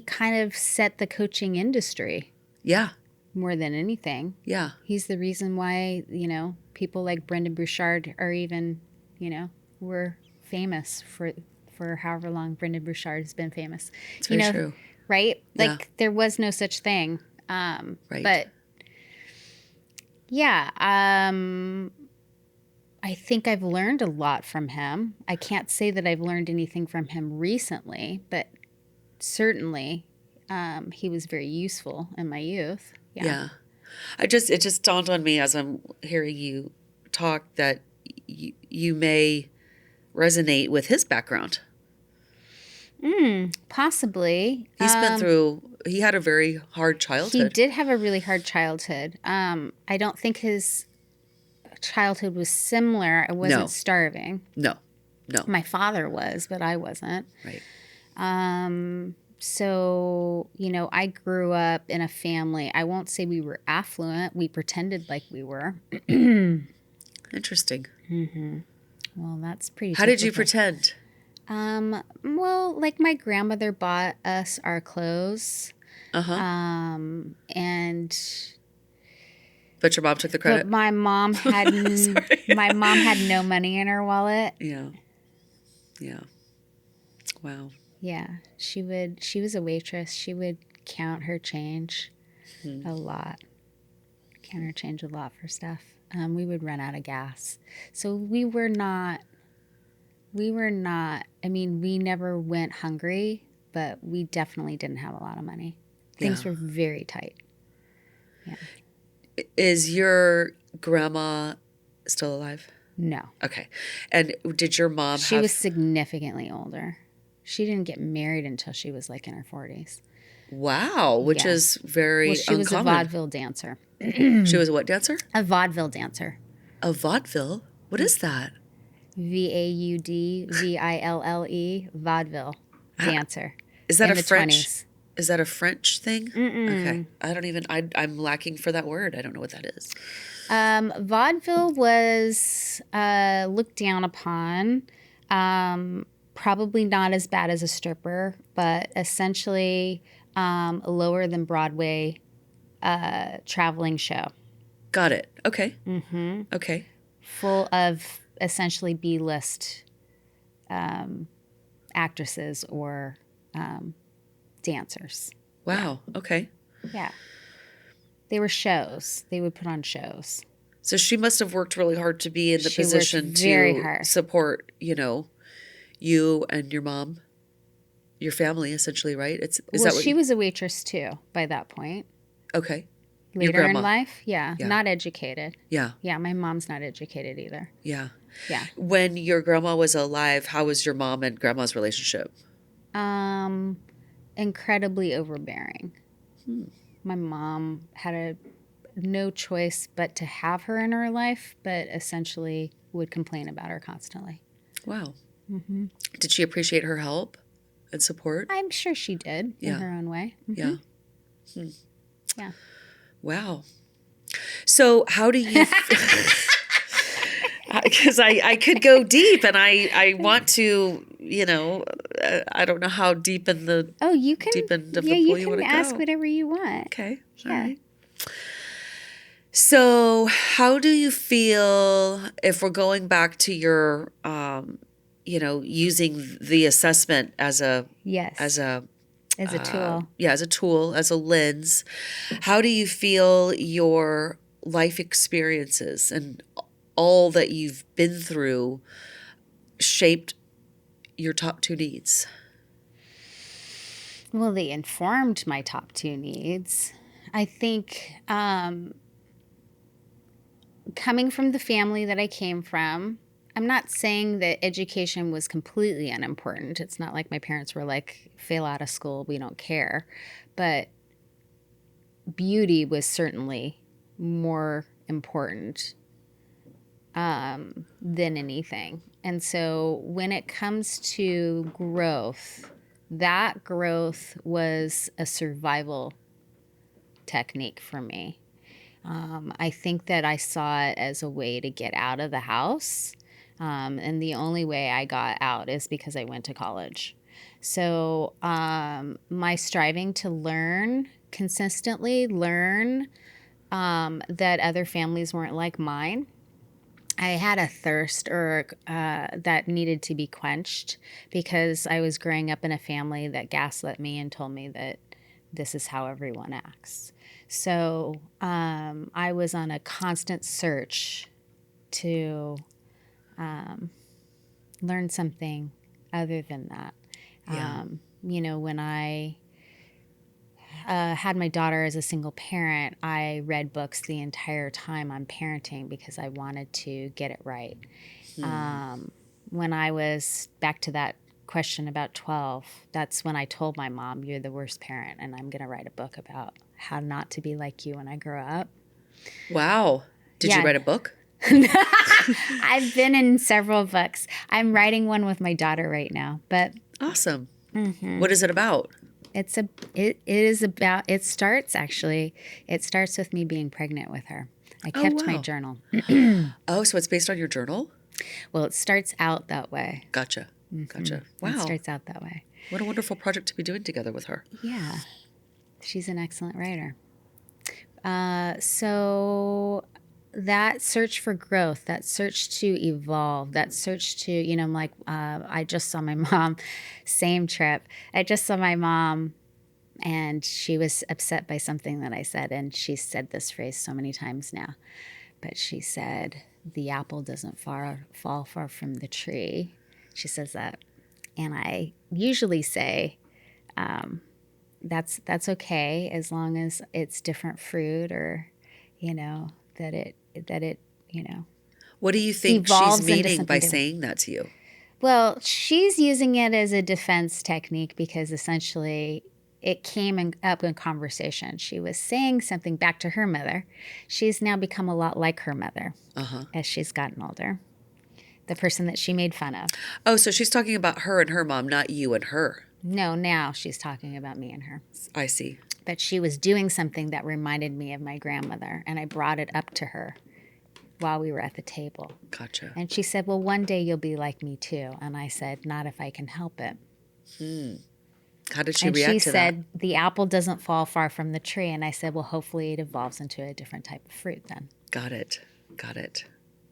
kind of set the coaching industry Yeah. more than anything. Yeah. He's the reason why, people like Brendan Burchard are even, were famous for however long Brendan Burchard has been famous. It's very true. Right? Yeah. Like, there was no such thing. Right. But, yeah, I think I've learned a lot from him. I can't say that I've learned anything from him recently, but certainly he was very useful in my youth. Yeah. It just dawned on me as I'm hearing you talk that you may resonate with his background. Possibly. He had a very hard childhood. He did have a really hard childhood. I don't think his childhood was similar. I wasn't starving. No. My father was, but I wasn't. Right. So, I grew up in a family. I won't say we were affluent. We pretended like we were. Interesting. Mm-hmm. Well, that's pretty How did you pretend? Well, like, my grandmother bought us our clothes. Uh-huh. And... But your mom took the credit? But my mom had my mom had no money in her wallet. Yeah. Yeah. Wow. Yeah. She was a waitress. She would count her change a lot. Count her change a lot for stuff. We would run out of gas. So we never went hungry, but we definitely didn't have a lot of money. Things were very tight. Yeah. Is your grandma still alive? No. Okay. And did your mom She was significantly older. She didn't get married until she was like in her 40s. Wow, which is very she uncommon. Was a vaudeville dancer. She was a what dancer? A vaudeville dancer. A vaudeville? What is that? VAUDVILLE, vaudeville dancer. Is that in a the French? 20s. Is that a French thing? Mm-mm. Okay. I'm lacking for that word. I don't know what that is. Vaudeville was looked down upon. Probably not as bad as a stripper, but essentially lower than Broadway traveling show. Got it. Okay. Mm-hmm. Okay. Full of essentially B-list actresses or dancers. Wow. Yeah. Okay. Yeah. They were shows. They would put on shows. So she must have worked really hard to be in the position to support, you and your mom, your family, essentially, right? She was a waitress too by that point. Okay. Later in life, not educated. Yeah. Yeah, my mom's not educated either. Yeah. Yeah. When your grandma was alive, how was your mom and grandma's relationship? Incredibly overbearing. My mom had no choice but to have her in her life, but essentially would complain about her constantly. Wow. Mm-hmm. Did she appreciate her help and support? I'm sure she did in her own way. Mm-hmm. Yeah. Yeah. Wow. So how do you... Because I could go deep and I want to, I don't know how deep in the... Oh, you can... Deep into the pool you want to go. You can ask whatever you want. Okay. Yeah. All right. So how do you feel if we're going back to your, using the assessment as a tool. as a tool, as a lens, how do you feel your life experiences and all that you've been through shaped your top two needs? Well, they informed my top two needs. I think coming from the family that I came from, not saying that education was completely unimportant. It's not like my parents were like, fail out of school, we don't care. But beauty was certainly more important than anything. And so when it comes to growth, that growth was a survival technique for me. I think that I saw it as a way to get out of the house. And the only way I got out is because I went to college. So my striving to consistently learn that other families weren't like mine. I had a thirst that needed to be quenched because I was growing up in a family that gaslit me and told me that this is how everyone acts. So I was on a constant search to learn something other than that. Yeah. When I had my daughter as a single parent, I read books the entire time on parenting because I wanted to get it right. When I was back to that question about 12, that's when I told my mom, you're the worst parent, and I'm going to write a book about how not to be like you when I grow up. Wow. Did you write a book? I've been in several books. I'm writing one with my daughter right now, but awesome. What is it about? It starts with me being pregnant with her. I kept my journal. Oh, so it's based on your journal? Well, it starts out that way. Gotcha. Wow. It starts out that way. What a wonderful project to be doing together with her. Yeah. She's an excellent writer. So that search for growth, that search to evolve, that search to, I'm like, I just saw my mom, same trip. I just saw my mom and she was upset by something that I said. And she's said this phrase so many times now, but she said, the apple doesn't fall far from the tree. She says that. And I usually say, that's okay as long as it's different fruit or, that it, what do you think she's meaning by saying that to you? Well, she's using it as a defense technique because essentially it came up in conversation. She was saying something back to her mother. She's now become a lot like her mother as she's gotten older. The person that she made fun of. Oh, so she's talking about her and her mom, not you and her. No, now she's talking about me and her. I see. But she was doing something that reminded me of my grandmother, and I brought it up to her while we were at the table. Gotcha. And she said, well, one day you'll be like me too. And I said, not if I can help it. How did she react to that? And she said, the apple doesn't fall far from the tree. And I said, well, hopefully it evolves into a different type of fruit then. Got it.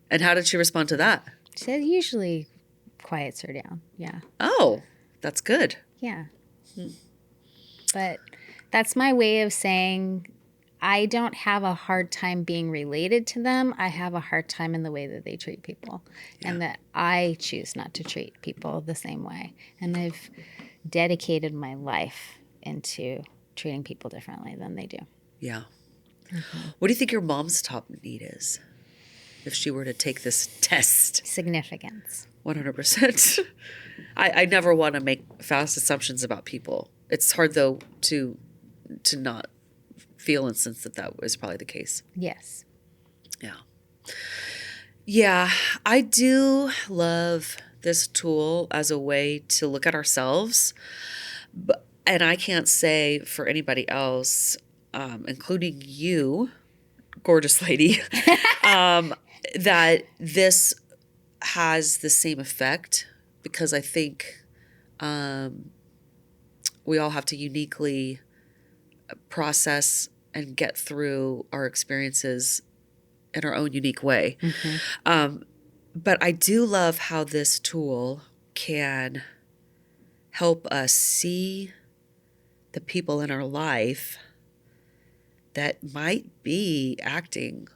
And how did she respond to that? She said, usually quiets her down. Yeah. Oh, that's good. Yeah. But that's my way of saying I don't have a hard time being related to them. I have a hard time in the way that they treat people and that I choose not to treat people the same way. And I've dedicated my life into treating people differently than they do. Yeah. What do you think your mom's top need is if she were to take this test? Significance. 100%. I never want to make fast assumptions about people. It's hard, though, to not feel and sense that was probably the case. Yes. Yeah. Yeah, I do love this tool as a way to look at ourselves. And I can't say for anybody else, including you, gorgeous lady, that this has the same effect, because I think we all have to uniquely process and get through our experiences in our own unique way. But I do love how this tool can help us see the people in our life that might be acting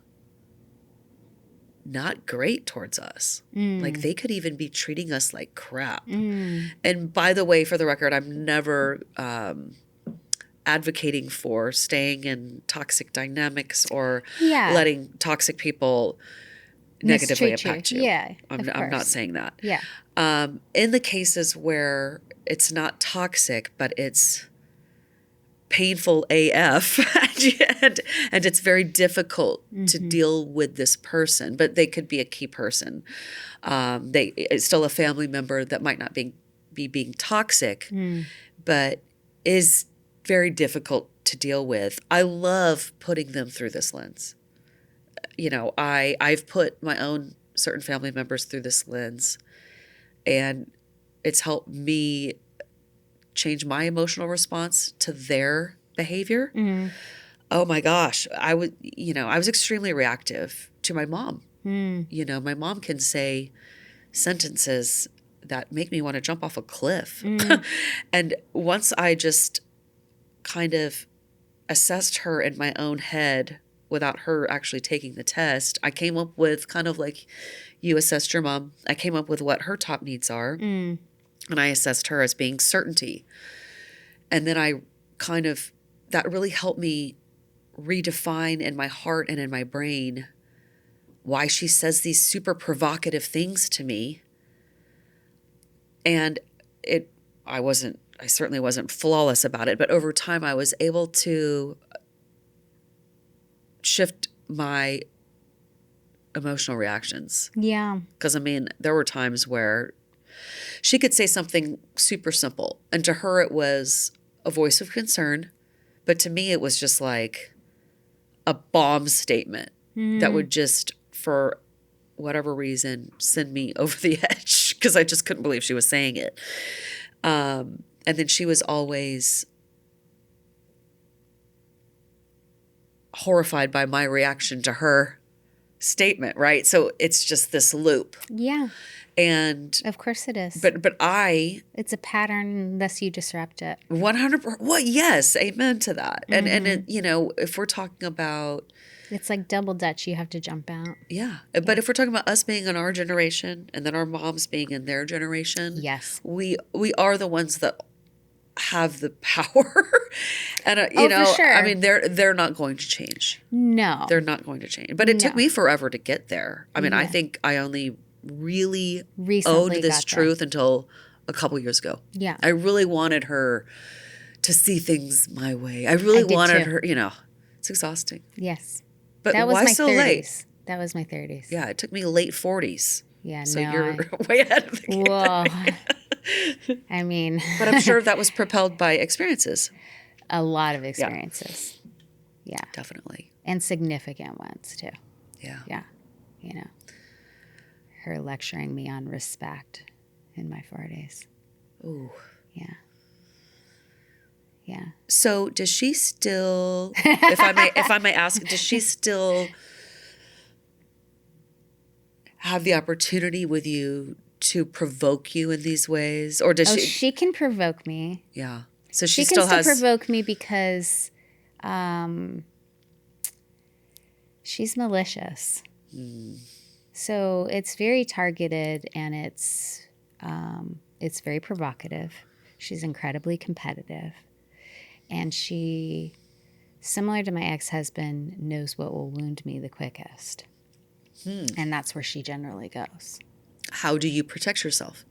not great towards us. Like they could even be treating us like crap. And by the way, for the record, I'm never advocating for staying in toxic dynamics or letting toxic people negatively Mistreat you. impact you. Yeah, I'm of not course. saying that. Yeah. In the cases where it's not toxic, but it's painful AF and it's very difficult to deal with this person, but they could be a key person. It's still a family member that might not be being toxic, but is very difficult to deal with. I love putting them through this lens. You know, I've put my own certain family members through this lens, and it's helped me change my emotional response to their behavior. Oh my gosh, I was extremely reactive to my mom. You know, my mom can say sentences that make me want to jump off a cliff. And once I just kind of assessed her in my own head without her actually taking the test, I came up with kind of like you assessed your mom. I came up with what her top needs are. And I assessed her as being certainty. And then that really helped me redefine in my heart and in my brain why she says these super provocative things to me. And I certainly wasn't flawless about it, but over time I was able to shift my emotional reactions. Yeah. Because, I mean, there were times where she could say something super simple, and to her it was a voice of concern, but to me it was just like a bomb statement that would just, for whatever reason, send me over the edge because I just couldn't believe she was saying it. And then she was always horrified by my reaction to her statement, right? So it's just this loop. Yeah. And of course it is. But it's a pattern unless you disrupt it. 100%. Well, yes, amen to that. And you know, if we're talking about, it's like double dutch, you have to jump out. Yeah. But if we're talking about us being in our generation and then our moms being in their generation, yes, we are the ones that have the power. And you know, for sure. I mean, they're not going to change. No, they're not going to change. But it took me forever to get there. I mean, I think I only really recently owed this truth until a couple years ago. Yeah. I really wanted her to see things my way. I really wanted her, you know, it's exhausting. Yes. But that was why my so 30s. late? That was my 30s. Yeah, it took me late 40s. Yeah, so you're way ahead of the game. Whoa. I mean. But I'm sure that was propelled by experiences. A lot of experiences. Yeah. Definitely. And significant ones, too. Yeah. Yeah. You know, her lecturing me on respect in my 40s. Ooh. Yeah. Yeah. So does she still, if I may ask, does she still have the opportunity with you to provoke you in these ways? Or does she can provoke me. Yeah. So she can still provoke me because she's malicious. So it's very targeted and it's very provocative. She's incredibly competitive. And she, similar to my ex-husband, knows what will wound me the quickest. And that's where she generally goes. How do you protect yourself?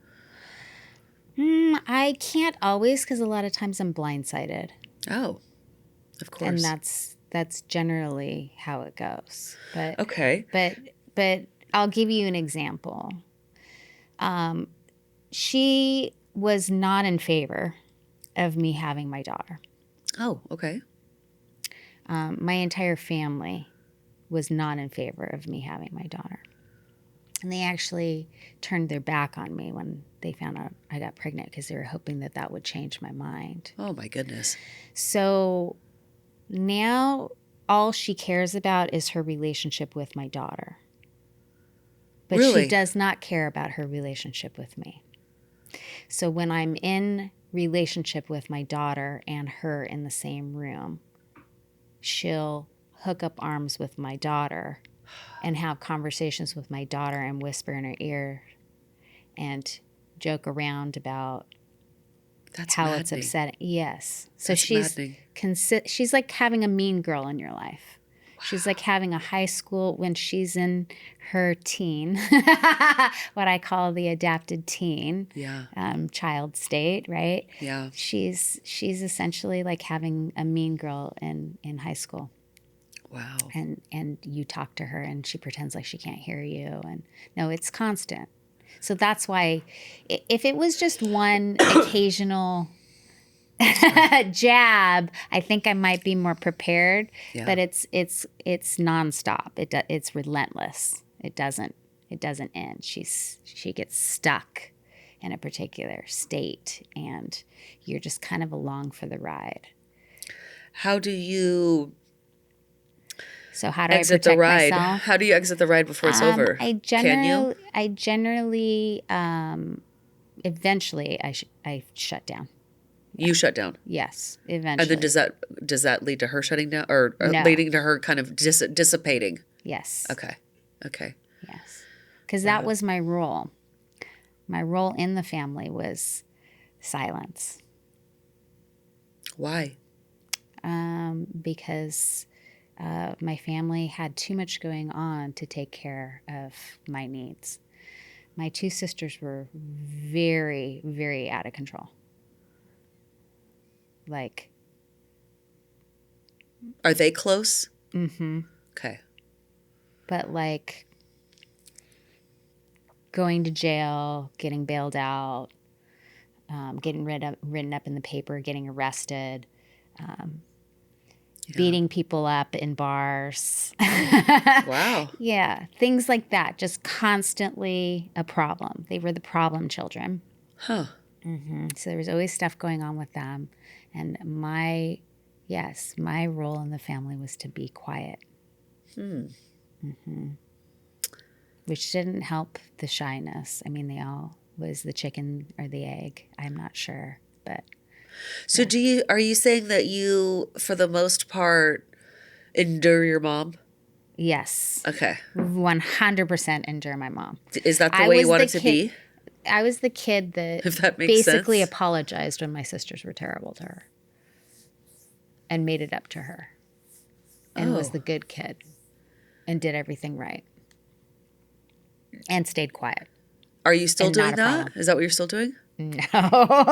I can't always because a lot of times I'm blindsided. Oh, of course. And that's generally how it goes. But okay. But I'll give you an example. She was not in favor of me having my daughter. Oh, okay. My entire family was not in favor of me having my daughter. And they actually turned their back on me when they found out I got pregnant because they were hoping that would change my mind. Oh, my goodness. So now all she cares about is her relationship with my daughter. But really? She does not care about her relationship with me. So when I'm in relationship with my daughter and her in the same room, she'll hook up arms with my daughter and have conversations with my daughter and whisper in her ear and joke around about how it's upsetting. Yes. So she's like having a mean girl in your life. She's like having a high school when she's in her teen, what I call the adapted teen, Yeah. Child state, right? Yeah. She's essentially like having a mean girl in high school. Wow. And you talk to her and she pretends like she can't hear you. And no, it's constant. So that's why if it was just one occasional jab, I think I might be more prepared. Yeah. But it's nonstop. It's relentless. It doesn't end. She gets stuck in a particular state, and you're just kind of along for the ride. How do you So how do exit I the protect ride? myself? How do you exit the ride before it's over? Can you? I generally, eventually, I shut down. You shut down. Yes, And eventually. then does that lead to her shutting down, or No. leading to her kind of dissipating? Yes. Okay. Yes. Because that was my role. My role in the family was silence. Why? Because my family had too much going on to take care of my needs. My two sisters were very, very out of control. Like, Are they close? mm-hmm. Okay. But like going to jail, getting bailed out, getting written up in the paper, getting arrested, beating people up in bars. Wow. Yeah, things like that. Just constantly a problem. They were the problem children. Huh. Mm-hmm. So there was always stuff going on with them. And my role in the family was to be quiet. Mm-hmm. Which didn't help the shyness. I mean, they all was the chicken or the egg. I'm not sure, but. So are you saying that you, for the most part, endure your mom? Yes. Okay. 100% endure my mom. Is that the way you want it to be? I was the kid that, If that makes basically sense. apologized when my sisters were terrible to her and made it up to her and was the good kid and did everything right and stayed quiet. Are you still And doing not a that? problem. Is that what you're still doing? No.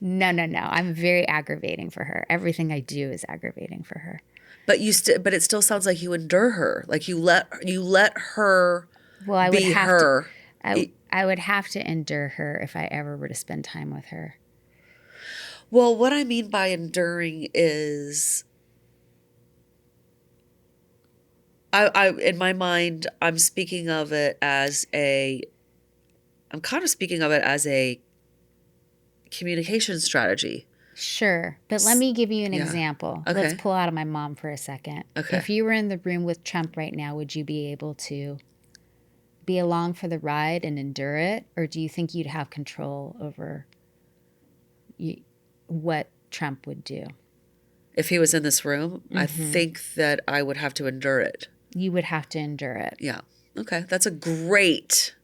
No. I'm very aggravating for her. Everything I do is aggravating for her. But but it still sounds like you endure her. Like you let her Well, I would be have her. I would have to endure her if I ever were to spend time with her. Well, what I mean by enduring is I in my mind, I'm kind of speaking of it as a communication strategy. Sure. But let me give you an example. Okay. Let's pull out of my mom for a second. Okay. If you were in the room with Trump right now, would you be able to be along for the ride and endure it? Or do you think you'd have control over what Trump would do? If he was in this room, I think that I would have to endure it. You would have to endure it. Yeah. Okay. That's a great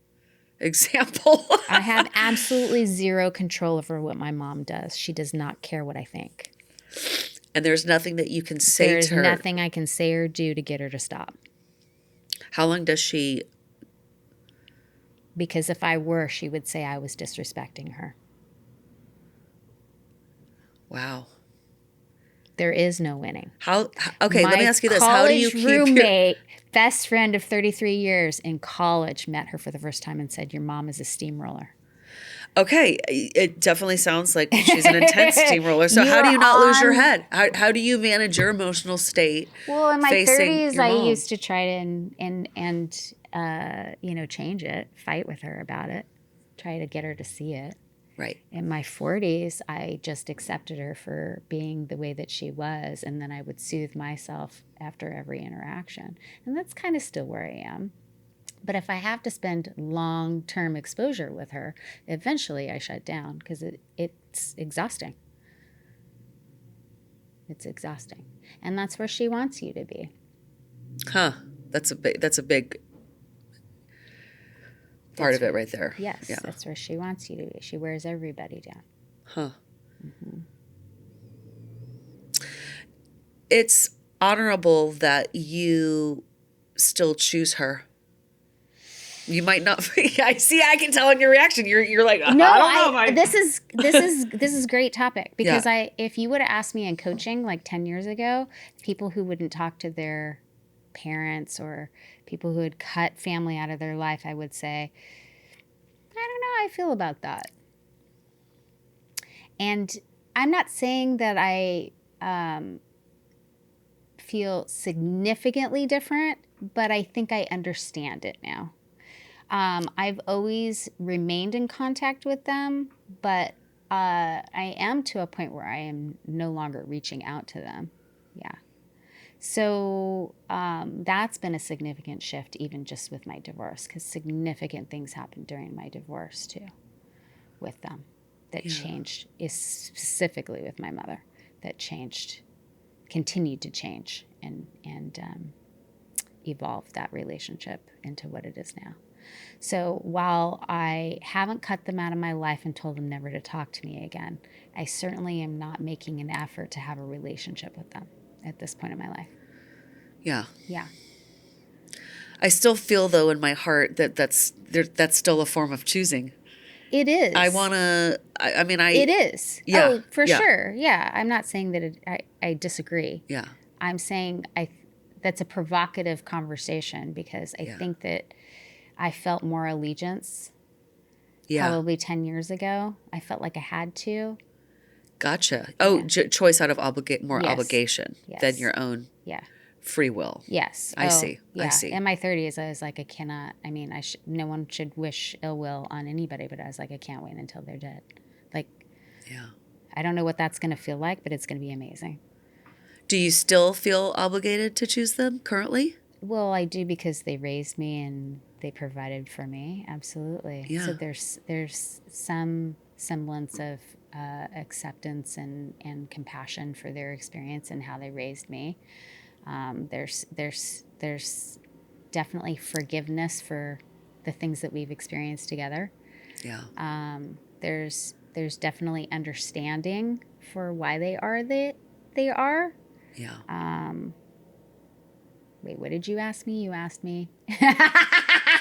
example. I have absolutely zero control over what my mom does. She does not care what I think. And there's nothing that you can say to her. There's nothing I can say or do to get her to stop. How long does she? Because if I were, she would say I was disrespecting her. Wow. There is no winning. Okay, let me ask you this. How do you keep your roommate, best friend of 33 years in college, met her for the first time and said, "Your mom is a steamroller." Okay, it definitely sounds like she's an intense steamroller. So how do you not lose your head? How do you manage your emotional state? Well, in my 30s, I I used to try to change it, fight with her about it, try to get her to see it. Right. In my 40s, I just accepted her for being the way that she was, and then I would soothe myself after every interaction. And that's kind of still where I am. But if I have to spend long-term exposure with her, eventually I shut down because it's exhausting. It's exhausting. And that's where she wants you to be. Huh. That's a big part of it right there. Yes, yeah. That's where she wants you to be. She wears everybody down. Huh. Mm-hmm. honorable that you still choose her. You might not. I see. I can tell in your reaction. You're like, No, I don't know. This is great topic because Yeah. if you would have asked me in coaching like 10 years ago, people who wouldn't talk to their parents or people who had cut family out of their life, I would say, I don't know how I feel about that. And I'm not saying that I feel significantly different, but I think I understand it now. I've always remained in contact with them, but I am to a point where I am no longer reaching out to them. Yeah. So that's been a significant shift, even just with my divorce, because significant things happened during my divorce too with them that changed, is specifically with my mother, that changed, continued to change and evolve that relationship into what it is now. So while I haven't cut them out of my life and told them never to talk to me again, I certainly am not making an effort to have a relationship with them at this point in my life. Yeah. Yeah. I still feel though in my heart that that's still a form of choosing. It is. It is. Yeah. Oh, for yeah. sure. Yeah. I'm not saying that I disagree. Yeah. I'm saying that's a provocative conversation because I think that I felt more allegiance probably 10 years ago. I felt like I had to. Gotcha. Oh, choice out of obligation than your own Yeah. free will. Yes. I see. Yeah. I see. In my 30s, I was like, I cannot. I mean, no one should wish ill will on anybody, but I was like, I can't wait until they're dead. Like, I don't know what that's going to feel like, but it's going to be amazing. Do you still feel obligated to choose them currently? Well, I do because they raised me and they provided for me. Absolutely. Yeah. So there's some semblance of acceptance and compassion for their experience and how they raised me. There's definitely forgiveness for the things that we've experienced together. Yeah. There's definitely understanding for why they are they are. Yeah. Wait, what did you ask me? You asked me.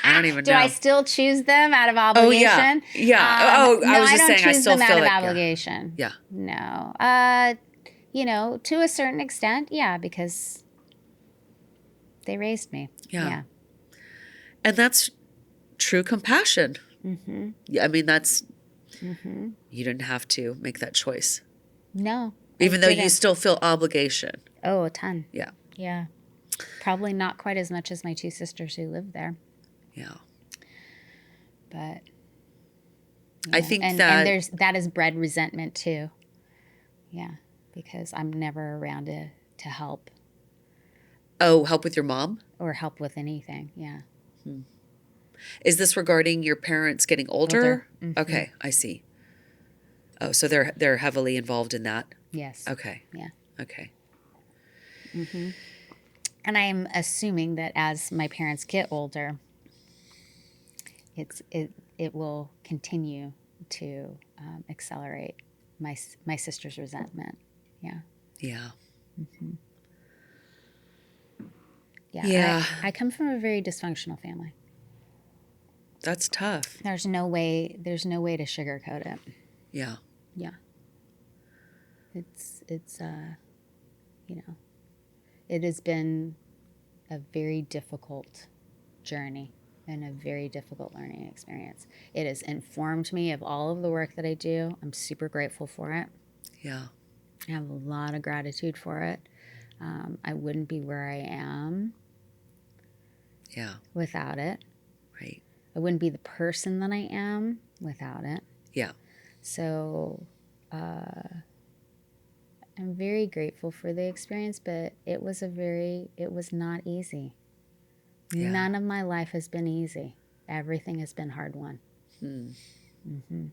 I don't even know. Do I still choose them out of obligation? Oh, yeah. I was just saying I still feel out of like obligation. Yeah. No. To a certain extent, yeah, because they raised me. Yeah. And that's true compassion. Mm-hmm. Yeah, I mean, that's you didn't have to make that choice. No. Even though you still feel obligation. Oh, a ton. Yeah. Yeah. Probably not quite as much as my two sisters who lived there. Yeah. But I think and that has bred resentment too. Yeah. Because I'm never around to help. Oh, help with your mom? Or help with anything. Yeah. Is this regarding your parents getting older? Mm-hmm. Okay, I see. Oh, so they're heavily involved in that? Yes. Okay. Yeah. Okay. Mm-hmm. And I'm assuming that as my parents get older, it will continue to accelerate my sister's resentment. Yeah. Yeah. Mm-hmm. Yeah. Yeah. I come from a very dysfunctional family. That's tough. There's no way to sugarcoat it. Yeah. Yeah. It's it has been a very difficult journey and a very difficult learning experience. It has informed me of all of the work that I do. I'm super grateful for it. Yeah. I have a lot of gratitude for it. I wouldn't be where I am without it. Right. I wouldn't be the person that I am without it. Yeah. So I'm very grateful for the experience, but it was not easy. Yeah. None of my life has been easy. Everything has been hard won. Mm-hmm.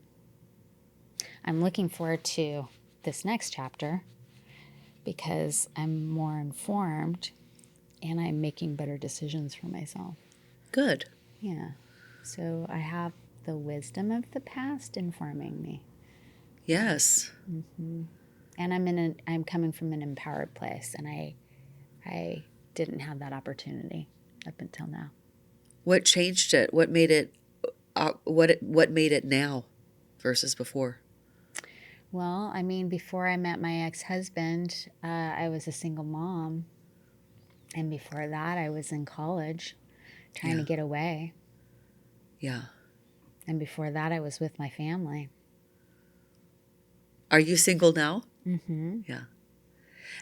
I'm looking forward to this next chapter because I'm more informed and I'm making better decisions for myself. Good. Yeah. So I have the wisdom of the past informing me. Yes. Mm-hmm. And I'm coming from an empowered place, and I didn't have that opportunity up until now. What changed it? What made it what made it now versus before? Well, I mean, before I met my ex-husband, I was a single mom. And before that, I was in college trying to get away. Yeah. And before that, I was with my family. Are you single now? Mm-hmm. Yeah.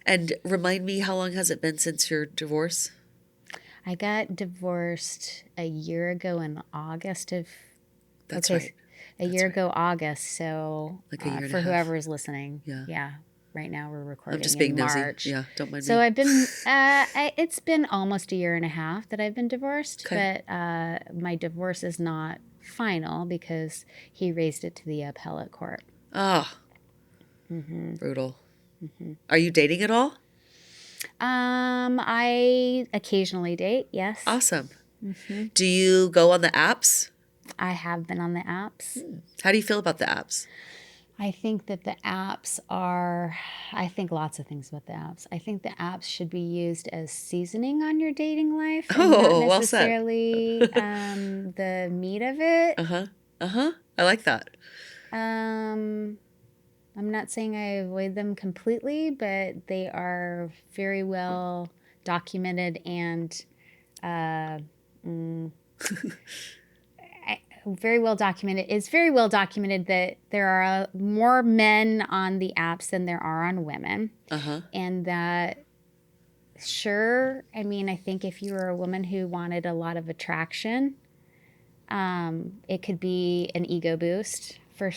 And remind me, how long has it been since your divorce? I got divorced a year ago in August of... That's right. A year ago August. So Like a year and a for half. whoever is listening. Yeah. Yeah. Right now we're recording I'm just being in nosy. March. Yeah, don't mind So me. I've been, it's been almost a year and a half that I've been divorced, Okay. but my divorce is not final because he raised it to the appellate court. Ah, brutal. Are you dating at all? I occasionally date, yes. Awesome. Do you go on the apps? I have been on the apps. How do you feel about the apps? I think that the apps are, I think lots of things about the apps. I think the apps should be used as seasoning on your dating life and not well said. necessarily the meat of it. I like that. I'm not saying I avoid them completely, but they are very well documented and very well documented. It's very well documented that there are more men on the apps than there are on women. And that, sure, I mean, I think if you were a woman who wanted a lot of attraction, it could be an ego boost for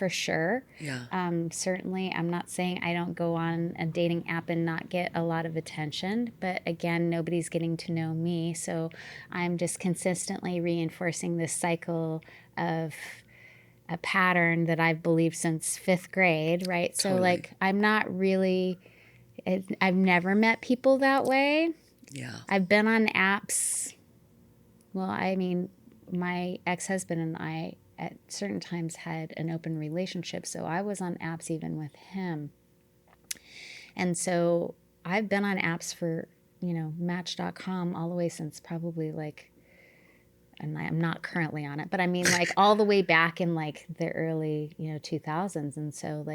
sure. Yeah. Certainly, I'm not saying I don't go on a dating app and not get a lot of attention, but again, nobody's getting to know me, so I'm just consistently reinforcing this cycle of a pattern that I've believed since 5th grade, right? Totally. So, like, I'm not really, I've never met people that way. Yeah. I've been on apps. Well, I mean, my ex-husband and I at certain times had an open relationship, so I was on apps even with him. And so I've been on apps for, Match.com all the way since probably and I'm not currently on it, but I mean all the way back in the early, 2000s. And so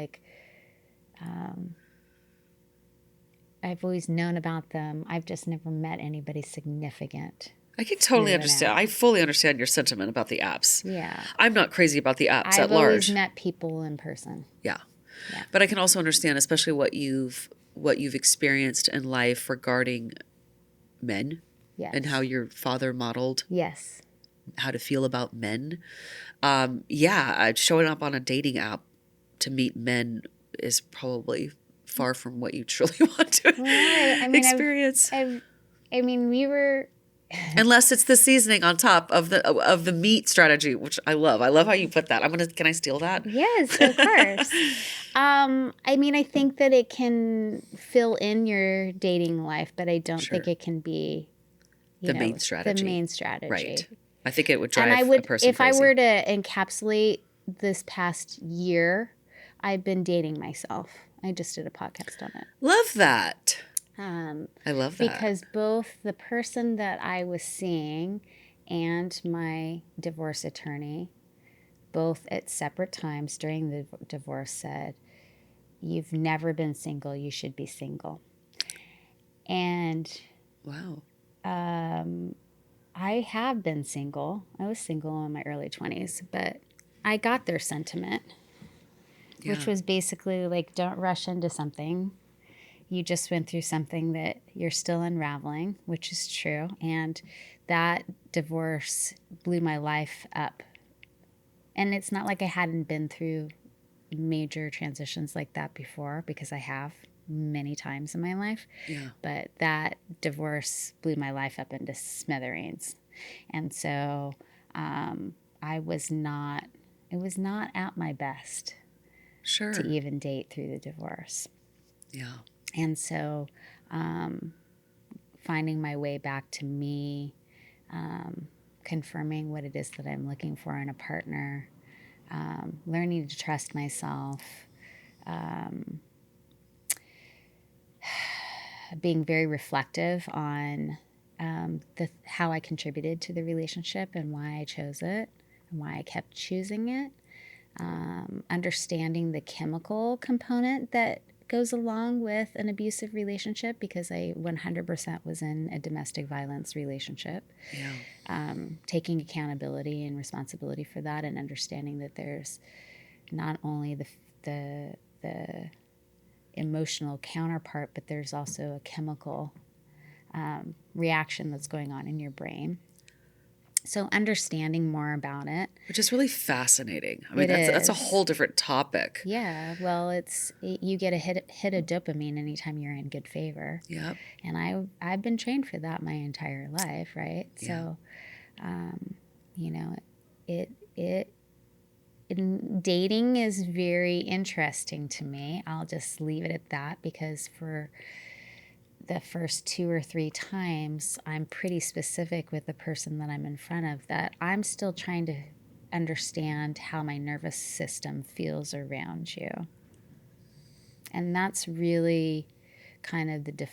I've always known about them. I've just never met anybody significant. I can totally understand. I fully understand your sentiment about the apps. Yeah. I'm not crazy about the apps at large. I've always met people in person. Yeah. But I can also understand, especially what you've experienced in life regarding men. Yes. And how your father modeled. Yes. How to feel about men. Showing up on a dating app to meet men is probably far from what you truly want to experience. We were... Unless it's the seasoning on top of the meat strategy, which I love. I love how you put that. Can I steal that? Yes, of course. I think that it can fill in your dating life, but I don't think it can be the main strategy. The main strategy. Right. I think it would drive a person if crazy. I were to encapsulate this past year, I've been dating myself. I just did a podcast on it. Love that. I love that. Because both the person that I was seeing and my divorce attorney, both at separate times during the divorce, said, "You've never been single. You should be single." And wow. I have been single. I was single in my early 20s, but I got their sentiment, which was basically don't rush into something. You just went through something that you're still unraveling, which is true. And that divorce blew my life up. And it's not like I hadn't been through major transitions like that before, because I have many times in my life. Yeah. But that divorce blew my life up into smithereens. And so it was not at my best to even date through the divorce. Yeah. And so finding my way back to me, confirming what it is that I'm looking for in a partner, learning to trust myself, being very reflective on how I contributed to the relationship and why I chose it and why I kept choosing it. Understanding the chemical component that goes along with an abusive relationship, because I 100% was in a domestic violence relationship. Yeah. Taking accountability and responsibility for that, and understanding that there's not only the emotional counterpart, but there's also a chemical reaction that's going on in your brain. So understanding more about it. Which is really fascinating. I mean, that's a whole different topic. Yeah. Well, you get a hit of dopamine anytime you're in good favor. Yep. And I've been trained for that my entire life, right? Yeah. So, dating is very interesting to me. I'll just leave it at that, because for the first 2 or 3 times, I'm pretty specific with the person that I'm in front of, that I'm still trying to understand how my nervous system feels around you. And that's really kind of the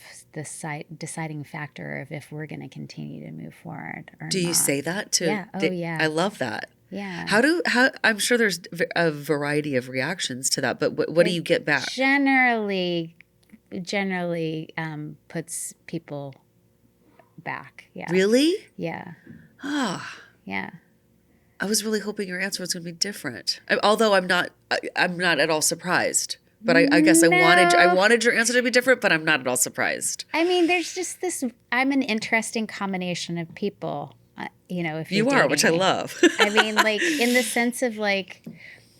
deciding factor of if we're going to continue to move forward or not. Do you say that too? Yeah. Oh, yeah. I love that. Yeah. How I'm sure there's a variety of reactions to that, but what do you get back? Generally puts people back. Yeah. Really? Yeah. Ah. Yeah. I was really hoping your answer was going to be different. Although I'm not at all surprised. But I guess No. I wanted your answer to be different, but I'm not at all surprised. I mean, there's just this. I'm an interesting combination of people. If you are, which I love. I mean, like, in the sense of, like,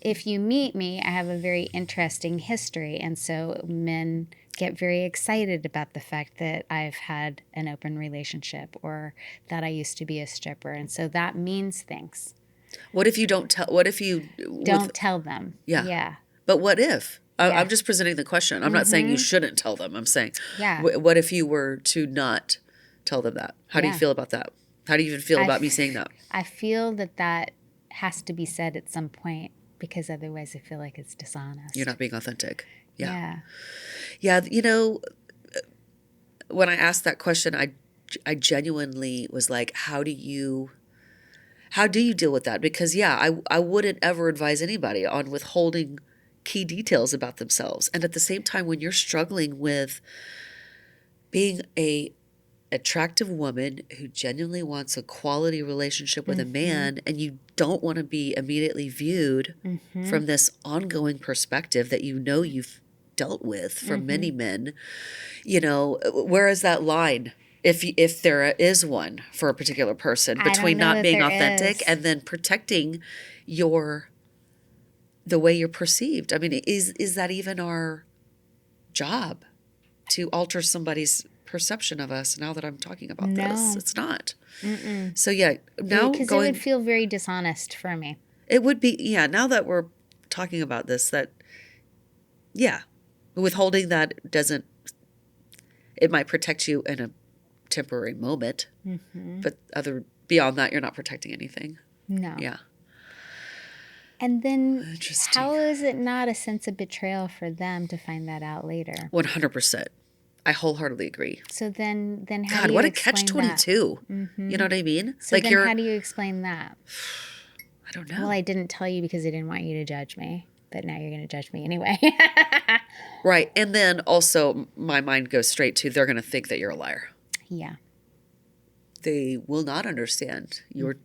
if you meet me, I have a very interesting history, and so men get very excited about the fact that I've had an open relationship, or that I used to be a stripper, and so that means things. What if you don't tell? What if you don't tell them? Yeah. Yeah. But what if? Yeah. I'm just presenting the question. I'm not saying you shouldn't tell them. I'm saying, Yeah. What if you were to not tell them that? How do you feel about that? How do you even feel about me saying that? I feel that has to be said at some point, because otherwise I feel like it's dishonest. You're not being authentic. Yeah. Yeah. When I asked that question, I genuinely was like, how do you deal with that? Because I wouldn't ever advise anybody on withholding key details about themselves. And at the same time, when you're struggling with being a attractive woman who genuinely wants a quality relationship with a man, and you don't want to be immediately viewed from this ongoing perspective that you've dealt with from many men, where is that line? If there is one for a particular person, between not being authentic and then protecting the way you're perceived. I mean, is that even our job to alter somebody's perception of us? Now that I'm talking about this, it's not. Mm-mm. So now because it would feel very dishonest for me. It would be, now that we're talking about this, withholding that it might protect you in a temporary moment, but beyond that, you're not protecting anything. No. Yeah. And then how is it not a sense of betrayal for them to find that out later? 100%. I wholeheartedly agree. So then how God, do you what a explain catch-22. You know what I mean? So then how do you explain that? I don't know. Well, I didn't tell you because I didn't want you to judge me, but now you're going to judge me anyway. Right. And then also my mind goes straight to, they're going to think that you're a liar. Yeah. They will not understand your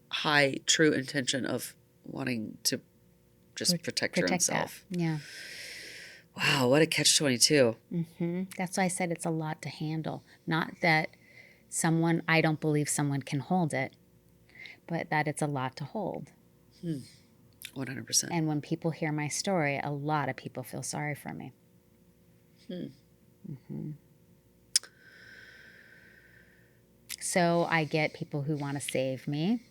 high, true intention of wanting to just protect your own self. That. Yeah. Wow, what a catch-22. That's why I said it's a lot to handle. Not that I don't believe someone can hold it, but that it's a lot to hold. 100%. And when people hear my story, a lot of people feel sorry for me. So I get people who want to save me.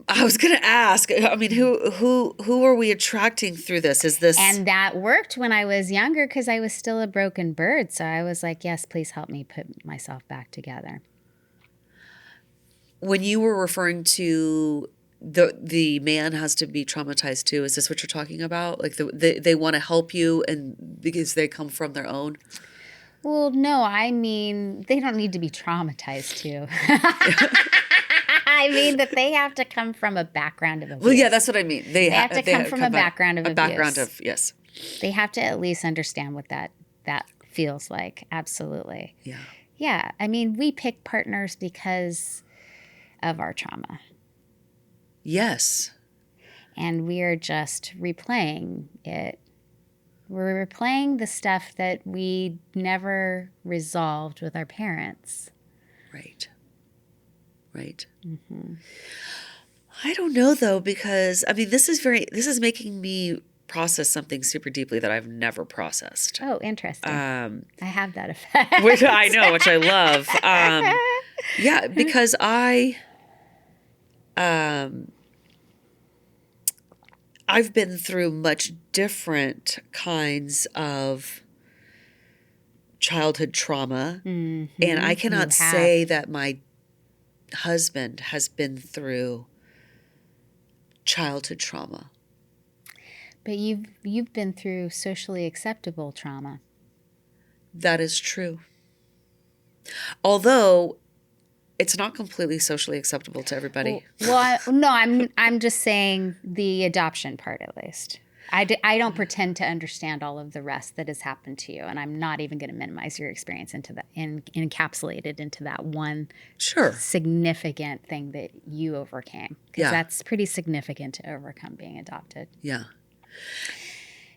I was going to ask, I mean, who are we attracting through this? Is this... And that worked when I was younger because I was still a broken bird. So I was like, yes, please help me put myself back together. When you were referring to the man has to be traumatized too, is this what you're talking about? Like they want to help you and because they come from their own? Well, no, I mean, they don't need to be traumatized too. I mean that they have to come from a background of abuse. Well, yeah, that's what I mean. They have to come from a background of abuse. A background of, yes. They have to at least understand what that feels like. Absolutely. Yeah. Yeah. I mean, we pick partners because of our trauma. Yes. And we are just replaying it. We're replaying the stuff that we never resolved with our parents. Right. Right. Mm-hmm. I don't know though, because I mean, this is making me process something super deeply that I've never processed. Oh, interesting. I have that effect. Which I know, which I love. Yeah, because I've been through much different kinds of childhood trauma, and I cannot say that my husband has been through childhood trauma. But you've been through socially acceptable trauma. That is true. Although it's not completely socially acceptable to everybody. No, I'm just saying the adoption part at least. I don't pretend to understand all of the rest that has happened to you, and I'm not even going to minimize your experience into that and encapsulate it into that one significant thing that you overcame. Because that's pretty significant to overcome being adopted. Yeah.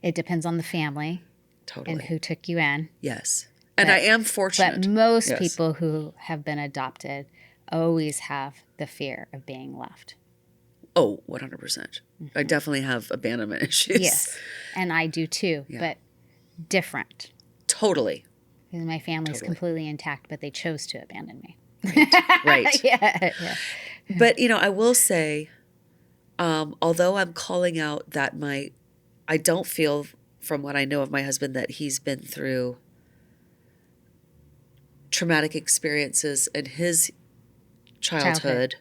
It depends on the family. Totally. And who took you in. Yes. And I am fortunate. But most people who have been adopted always have the fear of being left. Oh, 100%. Mm-hmm. I definitely have abandonment issues. Yes. And I do too, but different. Totally. Because my family's completely intact, but they chose to abandon me. Right. Yeah. But, I will say, although I'm calling out that I don't feel from what I know of my husband that he's been through traumatic experiences in his childhood.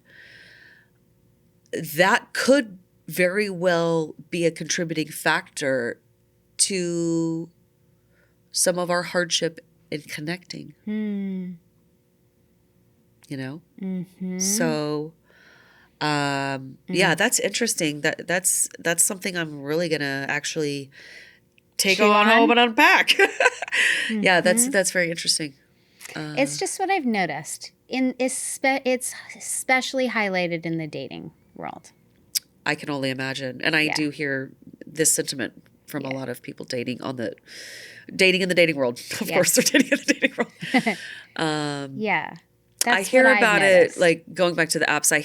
That could very well be a contributing factor to some of our hardship in connecting. Mm-hmm. So, yeah, that's interesting. That's something I'm really gonna actually take on home and unpack. Yeah, that's very interesting. It's just what I've noticed. It's especially highlighted in the dating world. I can only imagine. And I do hear this sentiment from a lot of people dating in the dating world. Of course, they're dating in the dating world. Yeah. I hear about it, like going back to the apps, I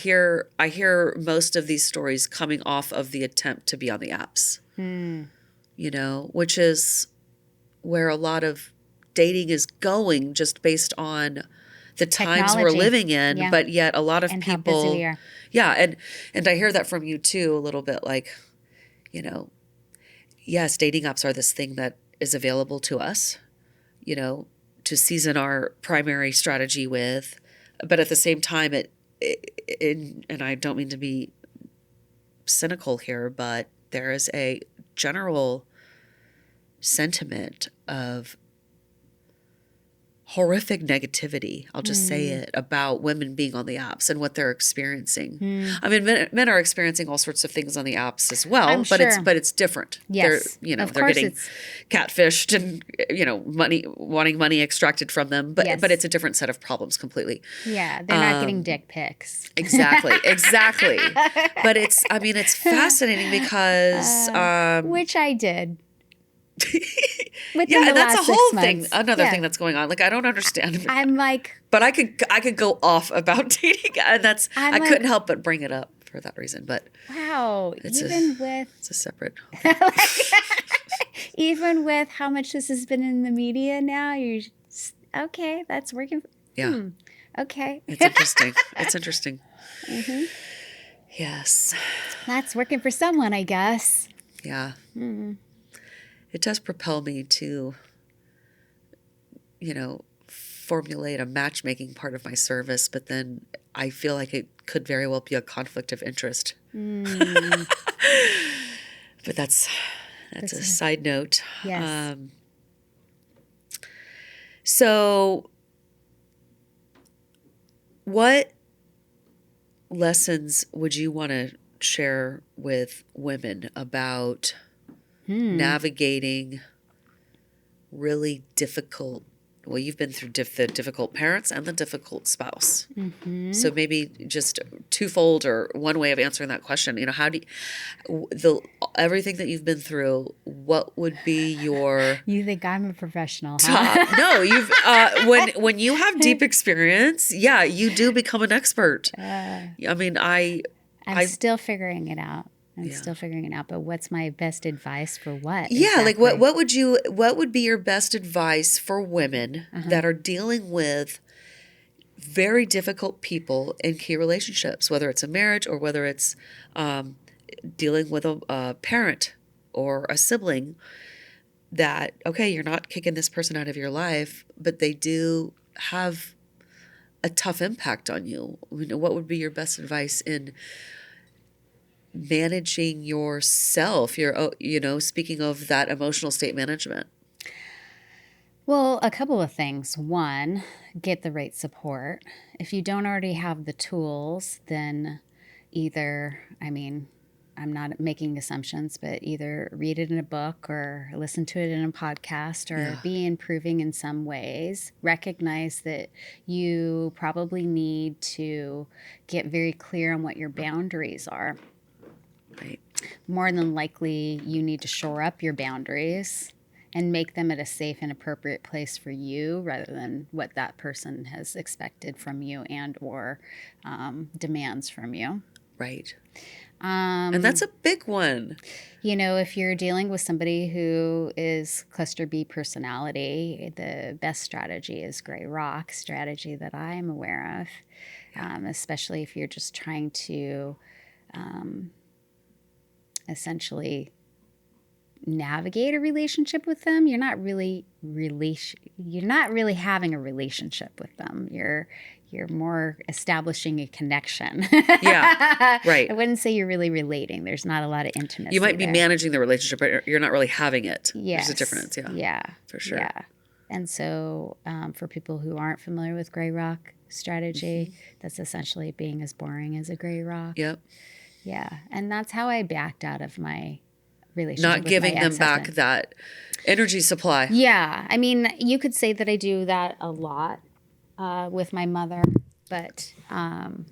hear most of these stories coming off of the attempt to be on the apps, which is where a lot of dating is going just based on the times we're living in, but yet a lot of people, how busy we are. Yeah. And I hear that from you too, a little bit like, yes, dating apps are this thing that is available to us, to season our primary strategy with, but at the same time, and I don't mean to be cynical here, but there is a general sentiment of horrific negativity, I'll just say it, about women being on the apps and what they're experiencing. I mean, men are experiencing all sorts of things on the apps as well, but it's different. Yes, they're getting catfished and wanting money extracted from them, but it's a different set of problems completely. Yeah, they're not getting dick pics. Exactly. But it's fascinating because which I did. Yeah, and that's a whole thing. Another thing that's going on. Like, I don't understand. I'm like, but I could go off about dating, and I couldn't help but bring it up for that reason. But wow, it's a separate. Even with how much this has been in the media now, you're just, okay. That's working. Yeah. Okay. It's interesting. It's interesting. Mm-hmm. Yes. That's working for someone, I guess. Yeah. Mm-hmm. It does propel me to, formulate a matchmaking part of my service, but then I feel like it could very well be a conflict of interest. But that's a side note. Yes. So what lessons would you want to share with women about navigating really difficult, well, you've been through the difficult parents and the difficult spouse. So maybe just twofold or one way of answering that question, how do everything that you've been through, what would be your You think I'm a professional, top? No, you've when you have deep experience, yeah, you do become an expert. I mean, I'm still figuring it out. Still figuring it out. But what's my best advice for what? Yeah, exactly? like what would be your best advice for women that are dealing with very difficult people in key relationships, whether it's a marriage or whether it's dealing with a parent or a sibling that, okay, you're not kicking this person out of your life, but they do have a tough impact on you. What would be your best advice in managing yourself, speaking of that emotional state management? Well, a couple of things. One, get the right support. If you don't already have the tools, then I'm not making assumptions, but either read it in a book or listen to it in a podcast or be improving in some ways. Recognize that you probably need to get very clear on what your boundaries are. Right. More than likely, you need to shore up your boundaries and make them at a safe and appropriate place for you rather than what that person has expected from you and or demands from you. Right. And that's a big one. If you're dealing with somebody who is cluster B personality, the best strategy is gray rock strategy that I'm aware of, especially if you're just trying to essentially navigate a relationship with them. You're not really having a relationship with them. You're more establishing a connection. Yeah, right. I wouldn't say you're really relating. There's not a lot of intimacy. You might be managing the relationship, but you're not really having it. Yes. There's a difference. Yeah. For sure. Yeah. And so for people who aren't familiar with gray rock strategy, that's essentially being as boring as a gray rock. Yep. Yeah. And that's how I backed out of my relationship Not with giving my them ex-husband. back that energy supply. Yeah. I mean, you could say that I do that a lot with my mother, but and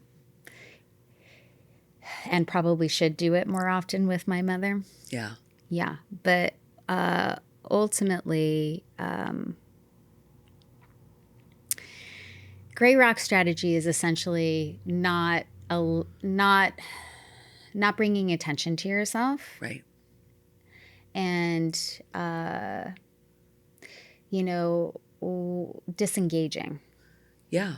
probably should do it more often with my mother. Yeah. Yeah. But ultimately, gray rock strategy is essentially not bringing attention to yourself. Right. And, disengaging. Yeah.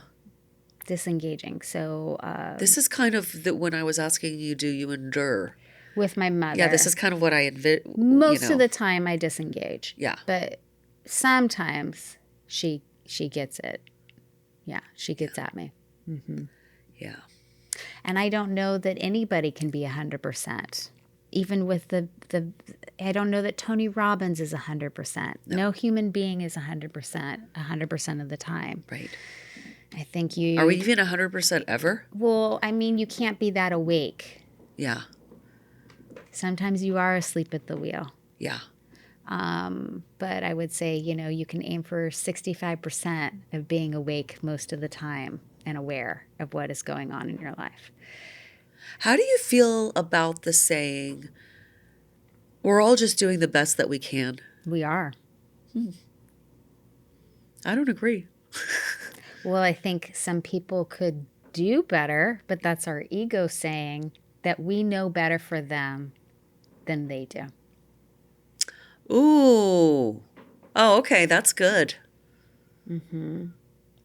Disengaging. So this is kind of when I was asking you, do you endure? With my mother. Yeah, this is kind of what I Most of the time I disengage. Yeah. But sometimes she gets it. Yeah, she gets at me. Mm-hmm. Yeah. And I don't know that anybody can be 100%. Even with I don't know that Tony Robbins is 100%. No human being is 100% of the time. Right. I think Are we even 100% ever? Well, I mean, you can't be that awake. Yeah. Sometimes you are asleep at the wheel. Yeah. But I would say, you can aim for 65% of being awake most of the time and aware of what is going on in your life. How do you feel about the saying, we're all just doing the best that we can? We are. I don't agree. Well, I think some people could do better, but that's our ego saying that we know better for them than they do. Ooh. Oh, okay. That's good. Mm-hmm.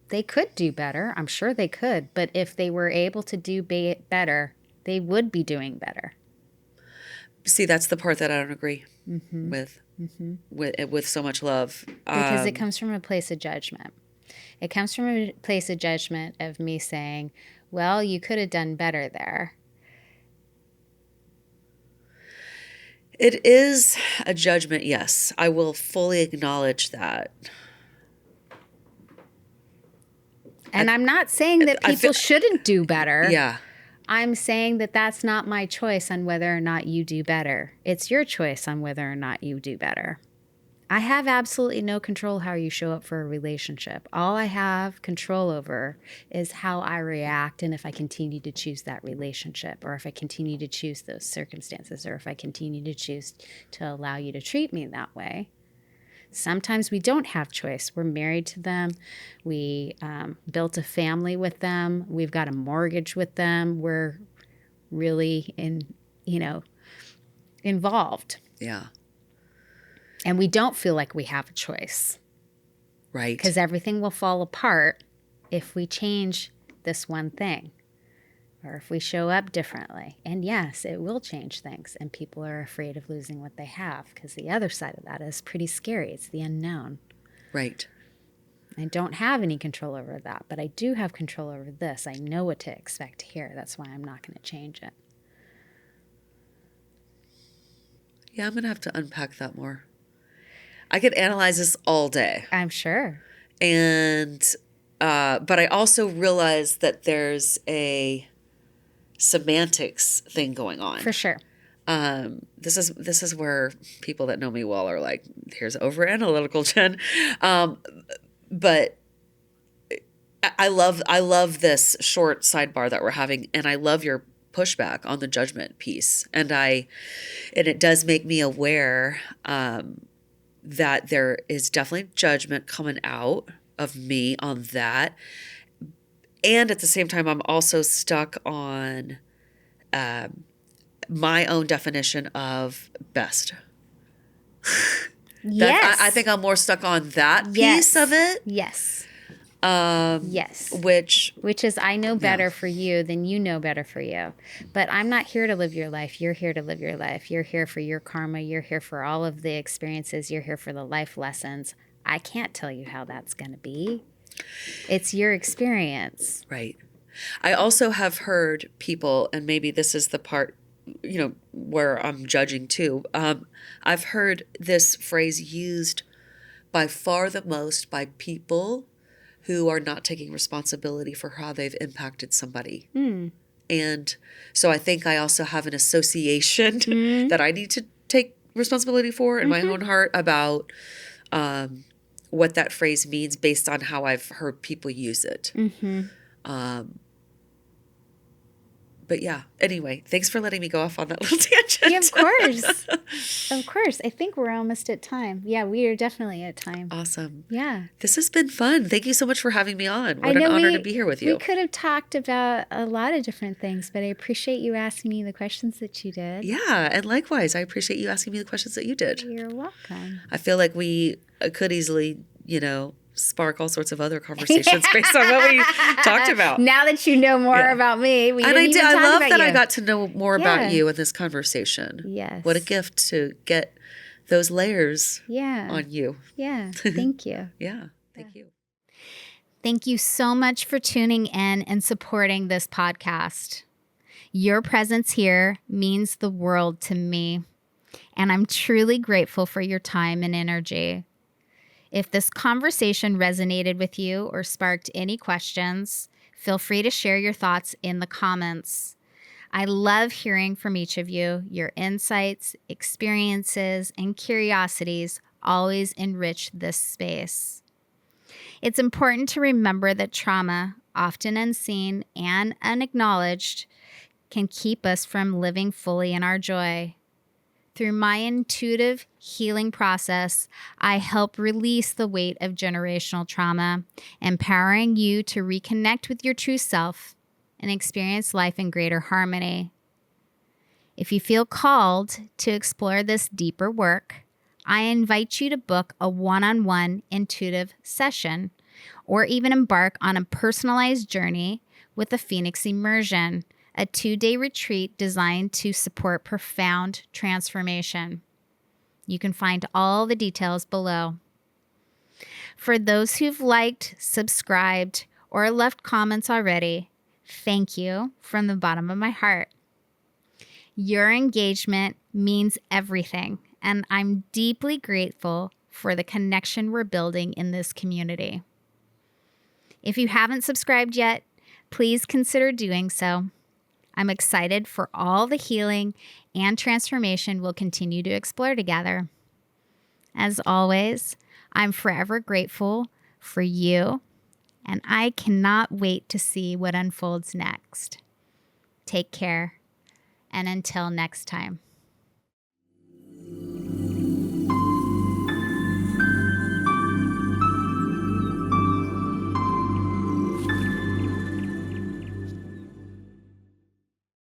They could do better. I'm sure they could. But if they were able to do better, they would be doing better. See, that's the part that I don't agree with so much love. Because it comes from a place of judgment. It comes from a place of judgment of me saying, well, you could have done better there. It is a judgment, yes. I will fully acknowledge that. And I'm not saying that people shouldn't do better. Yeah. I'm saying that that's not my choice on whether or not you do better. It's your choice on whether or not you do better. I have absolutely no control how you show up for a relationship. All I have control over is how I react and if I continue to choose that relationship, or if I continue to choose those circumstances, or if I continue to choose to allow you to treat me that way. Sometimes we don't have choice. We're married to them. We built a family with them. We've got a mortgage with them. We're really involved. Yeah. And we don't feel like we have a choice. Right. Because everything will fall apart if we change this one thing, or if we show up differently. And yes, it will change things. And people are afraid of losing what they have, because the other side of that is pretty scary. It's the unknown. Right. I don't have any control over that, but I do have control over this. I know what to expect here. That's why I'm not going to change it. Yeah, I'm going to have to unpack that more. I could analyze this all day. I'm sure. And, but I also realize that there's a semantics thing going on. For sure. This is where people that know me well are like, here's over analytical, Jen. But I love this short sidebar that we're having, and I love your pushback on the judgment piece. And it does make me aware, that there is definitely judgment coming out of me on that. And at the same time, I'm also stuck on my own definition of best. Yes. I think I'm more stuck on that piece of it. Yes. Yes. Which is, I know better for you than you know better for you. But I'm not here to live your life. You're here to live your life. You're here for your karma. You're here for all of the experiences. You're here for the life lessons. I can't tell you how that's going to be. It's your experience. Right. I also have heard people, and maybe this is the part, where I'm judging too. I've heard this phrase used by far the most by people who are not taking responsibility for how they've impacted somebody. And so I think I also have an association that I need to take responsibility for in my own heart about what that phrase means based on how I've heard people use it. But yeah, anyway, thanks for letting me go off on that little tangent. Yeah, of course. Of course. I think we're almost at time. Yeah, we are definitely at time. Awesome. Yeah. This has been fun. Thank you so much for having me on. What an honor to be here with you. We could have talked about a lot of different things, but I appreciate you asking me the questions that you did. Yeah, and likewise, I appreciate you asking me the questions that you did. You're welcome. I feel like we could easily, spark all sorts of other conversations based on what we talked about. Now that you know more about me, I love that I got to know more about you in this conversation. Yes. What a gift to get those layers on you. Yeah. Thank you. Yeah. Thank you. Thank you so much for tuning in and supporting this podcast. Your presence here means the world to me, and I'm truly grateful for your time and energy. If this conversation resonated with you or sparked any questions, feel free to share your thoughts in the comments. I love hearing from each of you. Your insights, experiences, and curiosities always enrich this space. It's important to remember that trauma, often unseen and unacknowledged, can keep us from living fully in our joy. Through my intuitive healing process, I help release the weight of generational trauma, empowering you to reconnect with your true self and experience life in greater harmony. If you feel called to explore this deeper work, I invite you to book a one-on-one intuitive session or even embark on a personalized journey with a Phoenix Immersion, a 2-day retreat designed to support profound transformation. You can find all the details below. For those who've liked, subscribed, or left comments already, thank you from the bottom of my heart. Your engagement means everything, and I'm deeply grateful for the connection we're building in this community. If you haven't subscribed yet, please consider doing so. I'm excited for all the healing and transformation we'll continue to explore together. As always, I'm forever grateful for you, and I cannot wait to see what unfolds next. Take care, and until next time.